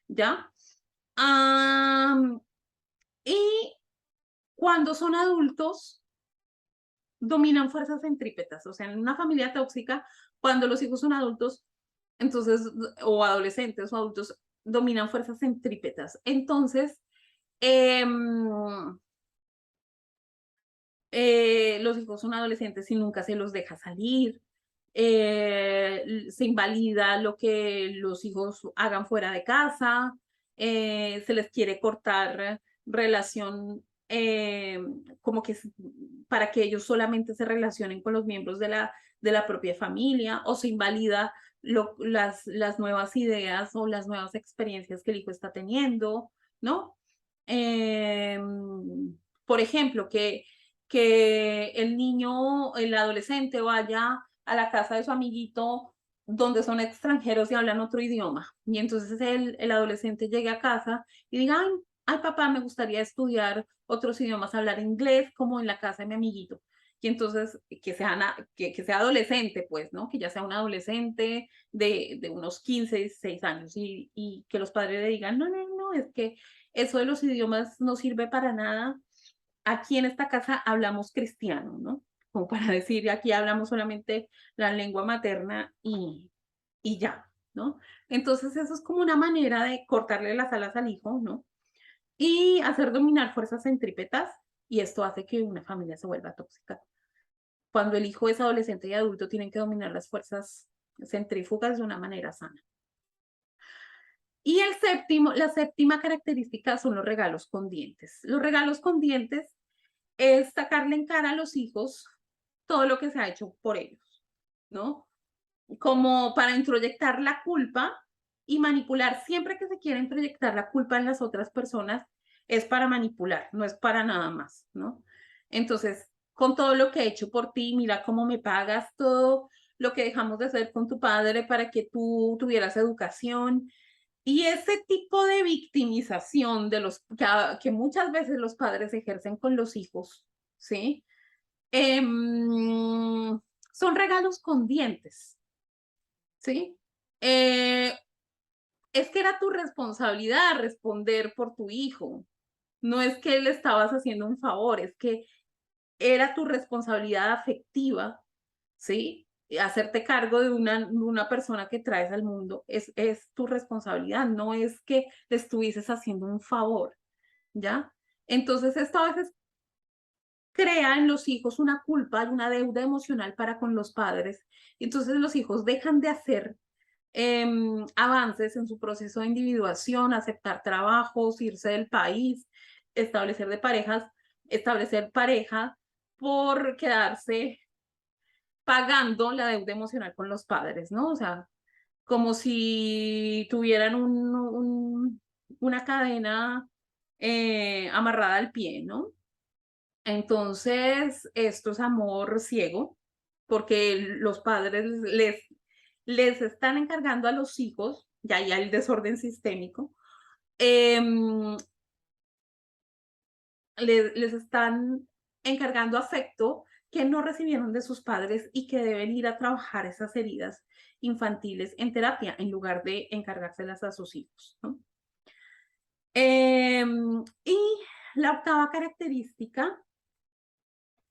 ¿ya? Am, y cuando son adultos, dominan fuerzas centrípetas, o sea, en una familia tóxica, cuando los hijos son adultos, entonces, o adolescentes o adultos, dominan fuerzas centrípetas. Entonces, em, los hijos son adolescentes y nunca se los deja salir. Se invalida lo que los hijos hagan fuera de casa, se les quiere cortar relación, como que para que ellos solamente se relacionen con los miembros de la propia familia, o se invalida las nuevas ideas o las nuevas experiencias que el hijo está teniendo, ¿no? Por ejemplo, que el niño, el adolescente vaya a la casa de su amiguito donde son extranjeros y hablan otro idioma. Y entonces el adolescente llegue a casa y diga, ay, papá, me gustaría estudiar otros idiomas, hablar inglés como en la casa de mi amiguito. Y entonces que sea adolescente, pues, ¿no? Que ya sea un adolescente de unos 15, 16 años y que los padres le digan, no, no, no, es que eso de los idiomas no sirve para nada. Aquí en esta casa hablamos cristiano, ¿no? Como para decir, aquí hablamos solamente la lengua materna y ya, ¿no? Entonces eso es como una manera de cortarle las alas al hijo, ¿no? Y hacer dominar fuerzas centrípetas, y esto hace que una familia se vuelva tóxica. Cuando el hijo es adolescente y adulto, tienen que dominar las fuerzas centrífugas de una manera sana. Y la séptima característica son los regalos con dientes. Los regalos con dientes es sacarle en cara a los hijos todo lo que se ha hecho por ellos, ¿no? Como para introyectar la culpa y manipular. Siempre que se quiere introyectar la culpa en las otras personas, es para manipular, no es para nada más, ¿no? Entonces, con todo lo que he hecho por ti, mira cómo me pagas, todo lo que dejamos de hacer con tu padre para que tú tuvieras educación. Y ese tipo de victimización que muchas veces los padres ejercen con los hijos, ¿sí? Son regalos con dientes, ¿sí? Eh, es que era tu responsabilidad responder por tu hijo. No es que le estabas haciendo un favor, es que era tu responsabilidad afectiva, ¿sí? Hacerte cargo de una persona que traes al mundo es tu responsabilidad, no es que le estuvieses haciendo un favor, ¿ya? Entonces, esto a veces crea en los hijos una culpa, una deuda emocional para con los padres. Entonces, los hijos dejan de hacer avances en su proceso de individuación, aceptar trabajos, irse del país, establecer pareja por quedarse pagando la deuda emocional con los padres, ¿no? O sea, como si tuvieran una cadena amarrada al pie, ¿no? Entonces, esto es amor ciego, porque los padres les están encargando a los hijos, ya hay el desorden sistémico, em, les están encargando afecto que no recibieron de sus padres y que deben ir a trabajar esas heridas infantiles en terapia en lugar de encargárselas a sus hijos, ¿no? Y la octava característica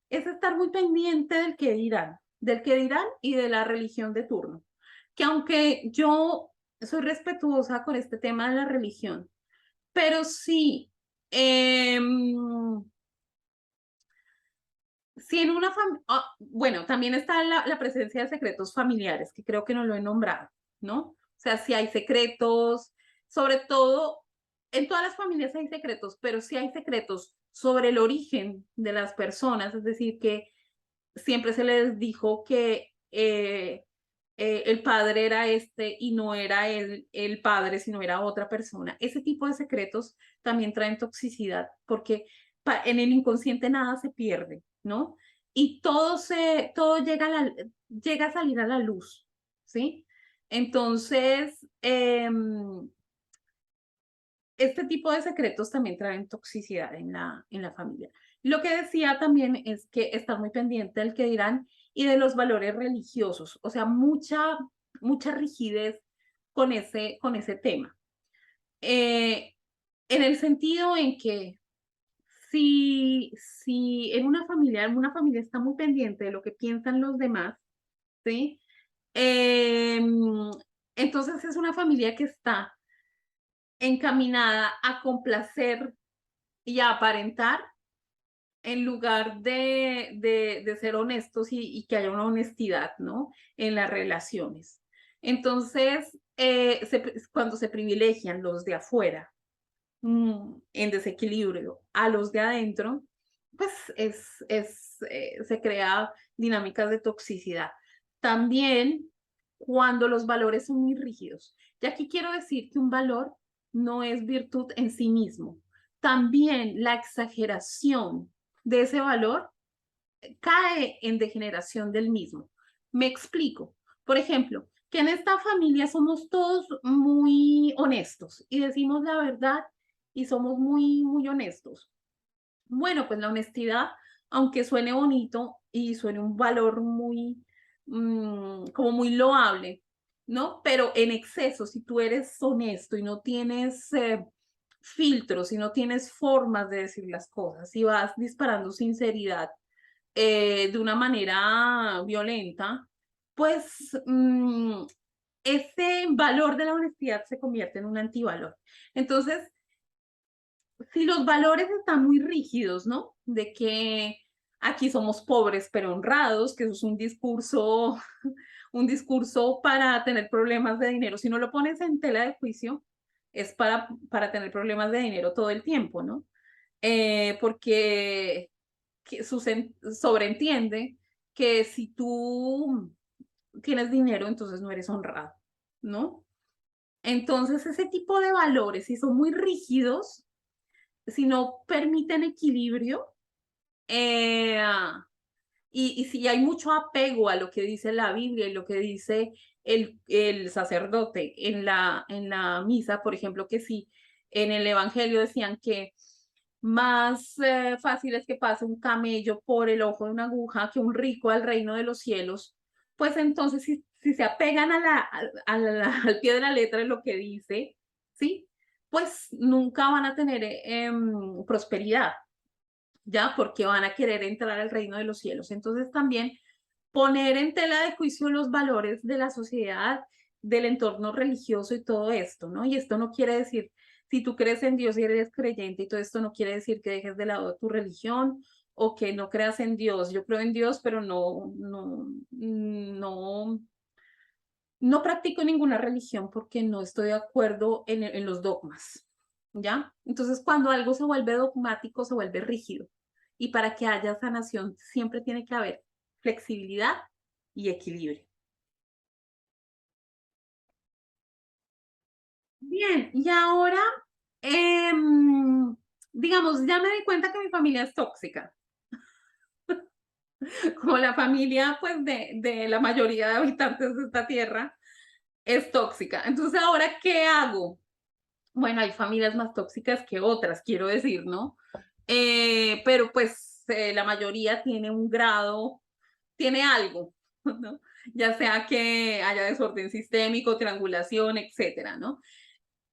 es estar muy pendiente del que dirán y de la religión de turno. Que aunque yo soy respetuosa con este tema de la religión, pero sí, eh, si en una familia, bueno, también está la presencia de secretos familiares, que creo que no lo he nombrado, ¿no? O sea, si hay secretos, sobre todo, en todas las familias hay secretos, pero sí hay secretos sobre el origen de las personas, es decir, que siempre se les dijo que el padre era este y no era el padre, sino era otra persona. Ese tipo de secretos también traen toxicidad porque en el inconsciente nada se pierde, ¿no? Y todo llega a salir a la luz, ¿sí? Entonces, este tipo de secretos también traen toxicidad en la familia. Lo que decía también es que estar muy pendiente del que dirán y de los valores religiosos, o sea, mucha rigidez con ese tema. Eh, en el sentido en que si en una familia está muy pendiente de lo que piensan los demás, ¿sí? Entonces es una familia que está encaminada a complacer y a aparentar en lugar de ser honestos y que haya una honestidad, ¿no? En las relaciones. Entonces, cuando se privilegian los de afuera en desequilibrio a los de adentro, pues se crea dinámicas de toxicidad. También cuando los valores son muy rígidos. Y aquí quiero decir que un valor no es virtud en sí mismo. También la exageración de ese valor cae en degeneración del mismo. Me explico. Por ejemplo, que en esta familia somos todos muy honestos y decimos la verdad y somos muy honestos. Bueno, pues la honestidad, aunque suene bonito y suene un valor como muy loable, ¿no? Pero en exceso, si tú eres honesto y no tienes filtros y no tienes formas de decir las cosas y vas disparando sinceridad de una manera violenta, pues ese valor de la honestidad se convierte en un antivalor. Entonces, si los valores están muy rígidos, ¿no? De que aquí somos pobres pero honrados, que eso es un discurso para tener problemas de dinero. Si no lo pones en tela de juicio, es para tener problemas de dinero todo el tiempo, ¿no? Porque sobreentiende que si tú tienes dinero, entonces no eres honrado, ¿no? Entonces, ese tipo de valores, si son muy rígidos, si no permiten equilibrio, eh, y si hay mucho apego a lo que dice la Biblia y lo que dice el sacerdote en la misa, por ejemplo, que si en el Evangelio decían que más fácil es que pase un camello por el ojo de una aguja que un rico al reino de los cielos, pues entonces si se apegan al pie de la letra de lo que dice, ¿sí? Pues nunca van a tener prosperidad, ¿ya? Porque van a querer entrar al reino de los cielos. Entonces también poner en tela de juicio los valores de la sociedad, del entorno religioso y todo esto, ¿no? Y esto no quiere decir, si tú crees en Dios y eres creyente y todo esto no quiere decir que dejes de lado tu religión o que no creas en Dios. Yo creo en Dios, pero no practico ninguna religión porque no estoy de acuerdo en los dogmas, ¿ya? Entonces, cuando algo se vuelve dogmático, se vuelve rígido. Y para que haya sanación, siempre tiene que haber flexibilidad y equilibrio. Bien, y ahora, digamos, ya me di cuenta que mi familia es tóxica, como la familia, pues, de la mayoría de habitantes de esta tierra es tóxica. Entonces, ¿ahora qué hago? Bueno, hay familias más tóxicas que otras, quiero decir, ¿no? Pero pues la mayoría tiene un grado, tiene algo, ¿no? Ya sea que haya desorden sistémico, triangulación, etcétera, ¿no?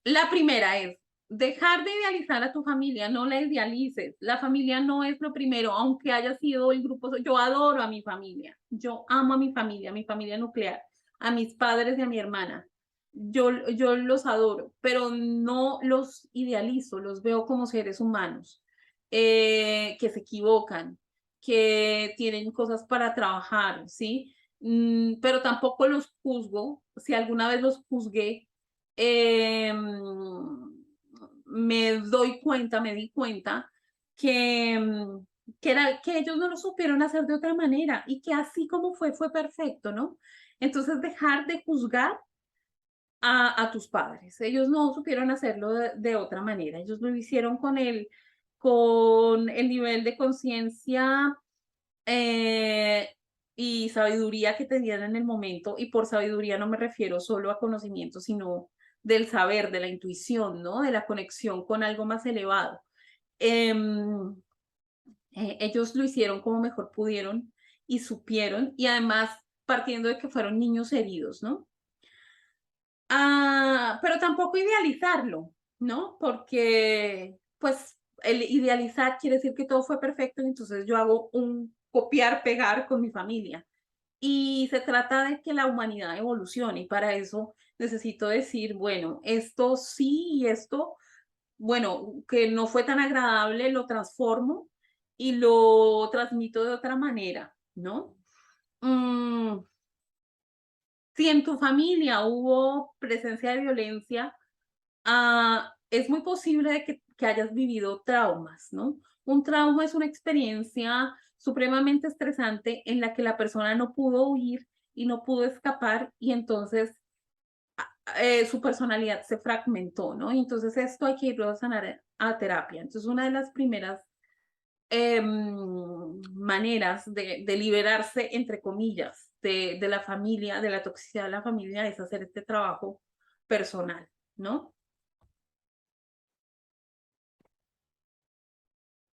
La primera es dejar de idealizar a tu familia, no la idealices. La familia no es lo primero, aunque haya sido el grupo. Yo adoro a mi familia, yo amo a mi familia nuclear, a mis padres y a mi hermana. Yo los adoro, pero no los idealizo, los veo como seres humanos que se equivocan, que tienen cosas para trabajar, ¿sí? Pero tampoco los juzgo. Si alguna vez los juzgué, eh, me di cuenta que, que ellos no lo supieron hacer de otra manera y que así como fue perfecto, ¿no? Entonces dejar de juzgar a tus padres. Ellos no supieron hacerlo de otra manera. Ellos lo hicieron con el nivel de conciencia eh, y sabiduría que tenían en el momento. Y por sabiduría no me refiero solo a conocimiento, sino del saber, de la intuición, ¿no? De la conexión con algo más elevado. Em, Ellos lo hicieron como mejor pudieron y supieron, y además partiendo de que fueron niños heridos, ¿no? Pero tampoco idealizarlo, ¿no? Porque, pues, el idealizar quiere decir que todo fue perfecto, y entonces yo hago un copiar, pegar con mi familia. Y se trata de que la humanidad evolucione, y para eso necesito decir, bueno, esto sí y esto, bueno, que no fue tan agradable, lo transformo y lo transmito de otra manera, ¿no? Mm, si en tu familia hubo presencia de violencia, es muy posible de que hayas vivido traumas, ¿no? Un trauma es una experiencia supremamente estresante en la que la persona no pudo huir y no pudo escapar, y entonces su personalidad se fragmentó, ¿no? Y entonces esto hay que irlo a sanar a terapia. Entonces una de las primeras maneras de liberarse, entre comillas, de la familia, de la toxicidad de la familia, es hacer este trabajo personal, ¿no?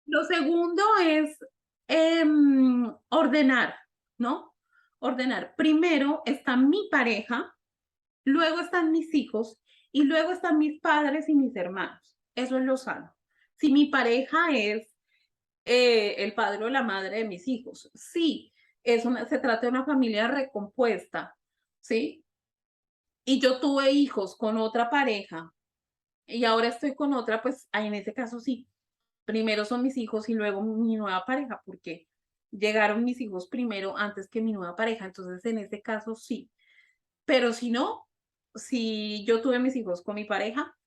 Lo segundo es ordenar, ¿no? Ordenar. Primero está mi pareja, luego están mis hijos y luego están mis padres y mis hermanos. Eso es lo sano. Si mi pareja es el padre o la madre de mis hijos, sí, se trata de una familia recompuesta, ¿sí? Y yo tuve hijos con otra pareja y ahora estoy con otra, pues en ese caso sí, primero son mis hijos y luego mi nueva pareja, porque llegaron mis hijos primero antes que mi nueva pareja, entonces en este caso sí. Pero si no, si yo tuve mis hijos con mi pareja,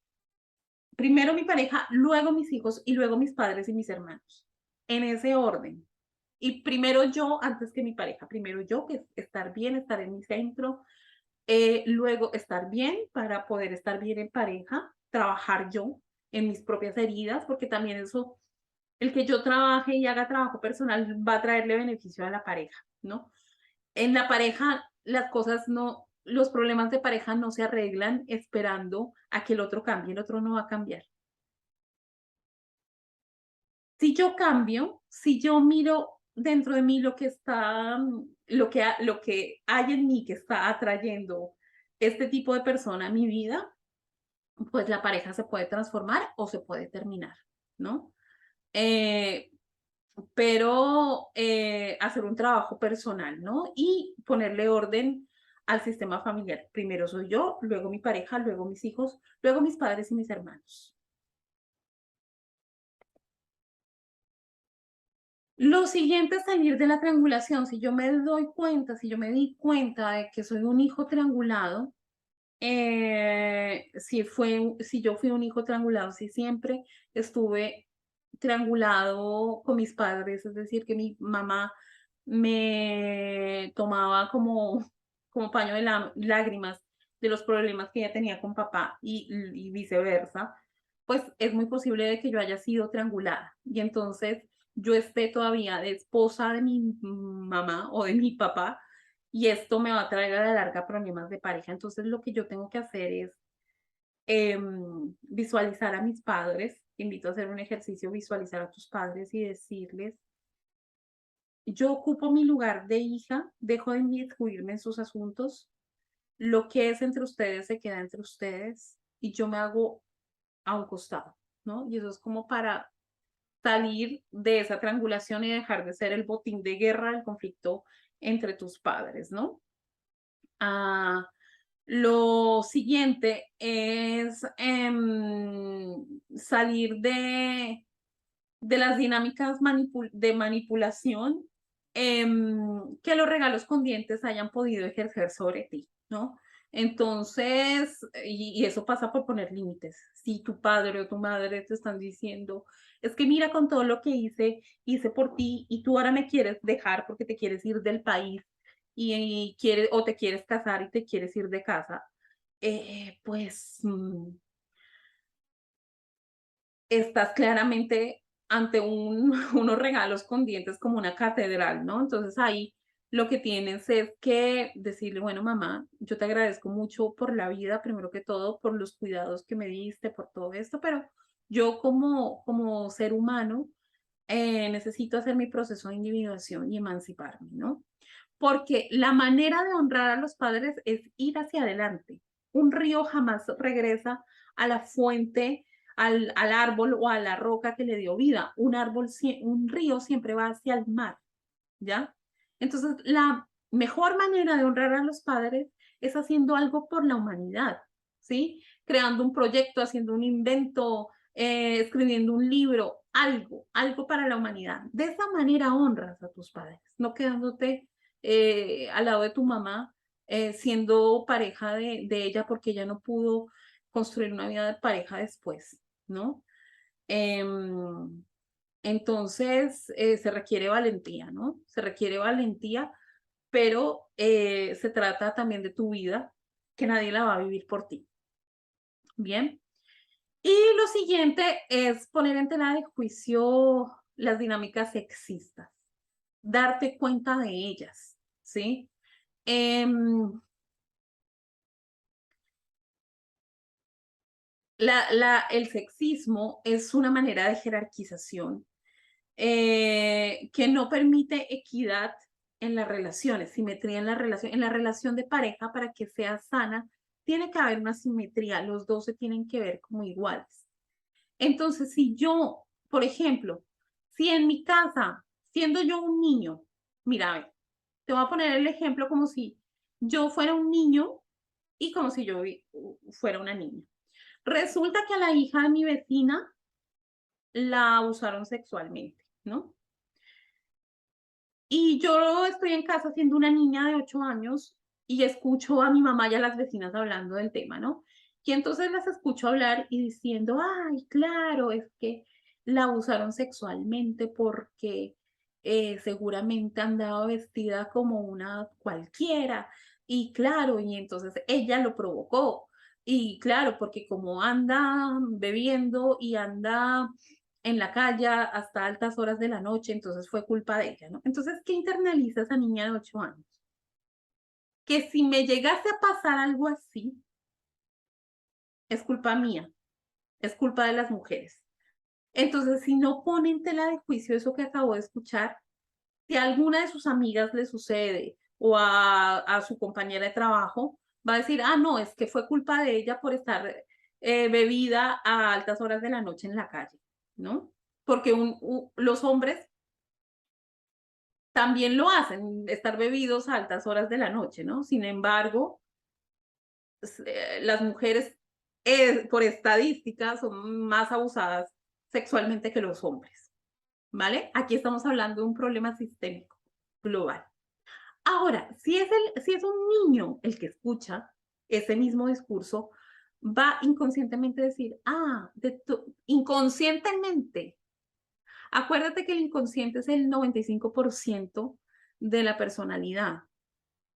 primero mi pareja, luego mis hijos y luego mis padres y mis hermanos, en ese orden. Y primero yo antes que mi pareja, primero yo, que es estar bien, estar en mi centro, luego estar bien para poder estar bien en pareja, trabajar yo en mis propias heridas, porque también eso, el que yo trabaje y haga trabajo personal va a traerle beneficio a la pareja, ¿no? En la pareja, las cosas no, los problemas de pareja no se arreglan esperando a que el otro cambie, el otro no va a cambiar. Si yo cambio, si yo miro dentro de mí lo que está, lo que hay en mí que está atrayendo este tipo de persona a mi vida, pues la pareja se puede transformar o se puede terminar, ¿no? Eh, pero hacer un trabajo personal, ¿no? Y ponerle orden al sistema familiar. Primero soy yo, luego mi pareja, luego mis hijos, luego mis padres y mis hermanos. Lo siguiente es salir de la triangulación. Si yo me doy cuenta, si yo me di cuenta de que soy un hijo triangulado, si yo fui un hijo triangulado, si siempre estuve triangulado con mis padres, es decir, que mi mamá me tomaba como paño de lágrimas de los problemas que ella tenía con papá y viceversa, pues es muy posible de que yo haya sido triangulada. Y entonces yo esté todavía de esposa de mi mamá o de mi papá, y esto me va a traer a la larga problemas de pareja. Entonces lo que yo tengo que hacer es visualizar a mis padres. Te invito a hacer un ejercicio, visualizar a tus padres y decirles, yo ocupo mi lugar de hija, dejo de inmiscuirme en sus asuntos, lo que es entre ustedes se queda entre ustedes y yo me hago a un costado, ¿no? Y eso es como para salir de esa triangulación y dejar de ser el botín de guerra del conflicto entre tus padres, ¿no? Ah, lo siguiente es salir de las dinámicas de manipulación que los regalos con dientes hayan podido ejercer sobre ti, ¿no? Entonces, y eso pasa por poner límites. Si tu padre o tu madre te están diciendo, es que mira con todo lo que hice por ti y tú ahora me quieres dejar porque te quieres ir del país y quieres, o te quieres casar y te quieres ir de casa, pues estás claramente ante unos regalos con dientes como una catedral, ¿no? Entonces ahí lo que tienes es que decirle, bueno, mamá, yo te agradezco mucho por la vida, primero que todo, por los cuidados que me diste, por todo esto, pero yo como ser humano necesito hacer mi proceso de individuación y emanciparme, ¿no? Porque la manera de honrar a los padres es ir hacia adelante. Un río jamás regresa a la fuente, al árbol o a la roca que le dio vida. Un río siempre va hacia el mar, ¿ya? Entonces, la mejor manera de honrar a los padres es haciendo algo por la humanidad, ¿sí? Creando un proyecto, haciendo un invento, escribiendo un libro, algo para la humanidad. De esa manera honras a tus padres, no quedándote al lado de tu mamá, siendo pareja de ella porque ella no pudo construir una vida de pareja después, ¿no? Em, entonces, se requiere valentía, ¿no? Se requiere valentía, pero se trata también de tu vida, que nadie la va a vivir por ti. Bien. Y lo siguiente es poner en tela de juicio las dinámicas sexistas, darte cuenta de ellas, ¿sí? Em, el sexismo es una manera de jerarquización que no permite equidad en las relaciones, simetría en la relación de pareja para que sea sana, tiene que haber una simetría, los dos se tienen que ver como iguales. Entonces, si yo, por ejemplo, si en mi casa, siendo yo un niño, mira, a ver, te voy a poner el ejemplo como si yo fuera un niño y como si yo fuera una niña. Resulta que a la hija de mi vecina la abusaron sexualmente, ¿no? Y yo estoy en casa siendo una niña de 8 años y escucho a mi mamá y a las vecinas hablando del tema, ¿no? Y entonces las escucho hablar y diciendo, ay, claro, es que la abusaron sexualmente porque seguramente andaba vestida como una cualquiera. Y claro, y entonces ella lo provocó. Y claro, porque como anda bebiendo y anda en la calle hasta altas horas de la noche, entonces fue culpa de ella, ¿no? Entonces, ¿qué internaliza esa niña de 8 años? Que si me llegase a pasar algo así, es culpa mía, es culpa de las mujeres. Entonces, si no pone en tela de juicio eso que acabo de escuchar, si a alguna de sus amigas le sucede o a su compañera de trabajo, va a decir, ah, no, es que fue culpa de ella por estar bebida a altas horas de la noche en la calle, ¿no? Porque los hombres también lo hacen, estar bebidos a altas horas de la noche, ¿no? Sin embargo, las mujeres, por estadística, son más abusadas sexualmente que los hombres, ¿vale? Aquí estamos hablando de un problema sistémico global. Ahora, si es un niño el que escucha ese mismo discurso, va inconscientemente a decir, ah, inconscientemente. Acuérdate que el inconsciente es el 95% de la personalidad.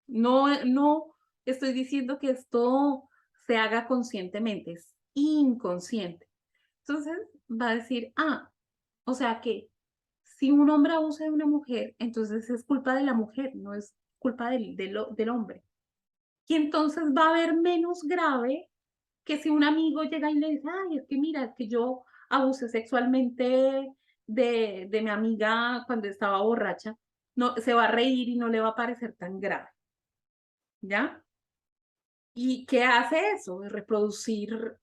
No estoy diciendo que esto se haga conscientemente, es inconsciente. Entonces va a decir, ah, o sea que si un hombre abusa de una mujer, entonces es culpa de la mujer, no es culpa del hombre. Y entonces va a haber menos grave que si un amigo llega y le dice, ay, es que mira, es que yo abusé sexualmente de mi amiga cuando estaba borracha, no, se va a reír y no le va a parecer tan grave, ¿ya? ¿Y qué hace eso? Reproducir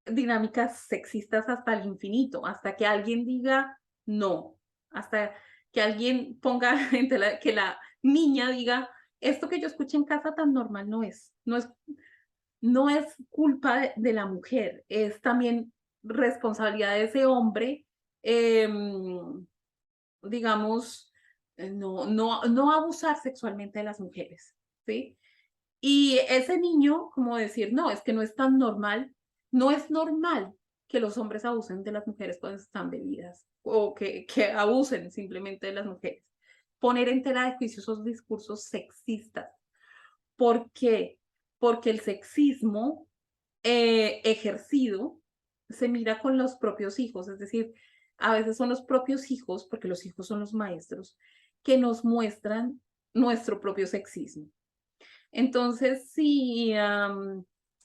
dinámicas sexistas hasta el infinito, hasta que alguien diga no, hasta que alguien ponga, que la niña diga, esto que yo escuché en casa tan normal no es culpa de la mujer, es también responsabilidad de ese hombre, digamos, no abusar sexualmente de las mujeres, ¿sí? Y ese niño, como decir, no, es que no es tan normal, no es normal que los hombres abusen de las mujeres cuando están bebidas o que abusen simplemente de las mujeres. Poner en tela de juicio esos discursos sexistas. ¿Por qué? Porque el sexismo ejercido se mira con los propios hijos, es decir, a veces son los propios hijos, porque los hijos son los maestros, que nos muestran nuestro propio sexismo. Entonces, sí,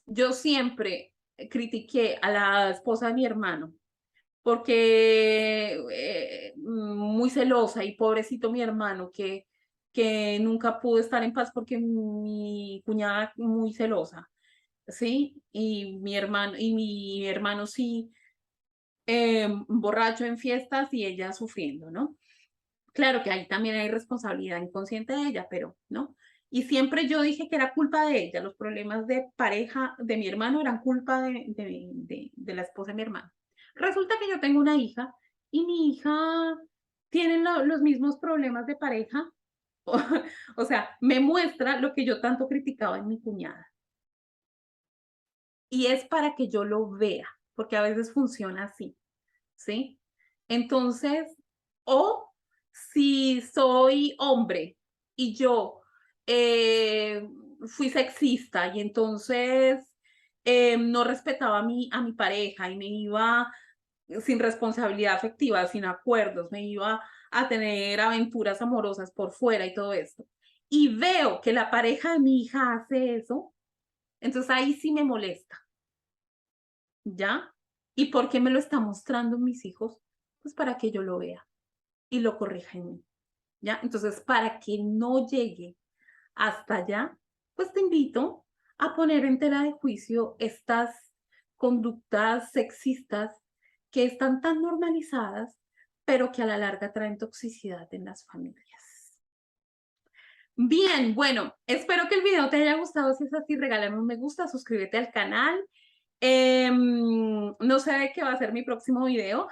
yo siempre critiqué a la esposa de mi hermano porque muy celosa y pobrecito mi hermano que nunca pudo estar en paz porque mi cuñada muy celosa, ¿sí? Y mi hermano sí, borracho en fiestas y ella sufriendo, ¿no? Claro que ahí también hay responsabilidad inconsciente de ella, pero no. Y siempre yo dije que era culpa de ella, los problemas de pareja de mi hermano eran culpa de la esposa de mi hermano. Resulta que yo tengo una hija y mi hija tiene los mismos problemas de pareja, o, o sea, me muestra lo que yo tanto criticaba en mi cuñada. Y es para que yo lo vea, porque a veces funciona así. ¿Sí? Entonces, o si soy hombre y yo fui sexista y entonces no respetaba a mi pareja y me iba sin responsabilidad afectiva, sin acuerdos, me iba a tener aventuras amorosas por fuera y todo esto. Y veo que la pareja de mi hija hace eso, entonces ahí sí me molesta. ¿Ya? ¿Y por qué me lo está mostrando mis hijos? Pues para que yo lo vea y lo corrija en mí, ¿ya? Entonces, para que no llegue hasta allá, pues te invito a poner en tela de juicio estas conductas sexistas que están tan normalizadas, pero que a la larga traen toxicidad en las familias. Bien, bueno, espero que el video te haya gustado. Si es así, regálame un me gusta, suscríbete al canal. No sé de qué va a ser mi próximo video.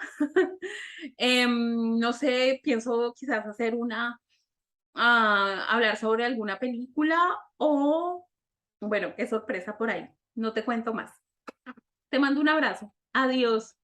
No sé, pienso quizás hacer hablar sobre alguna película o, bueno, qué sorpresa por ahí. No te cuento más. Te mando un abrazo. Adiós.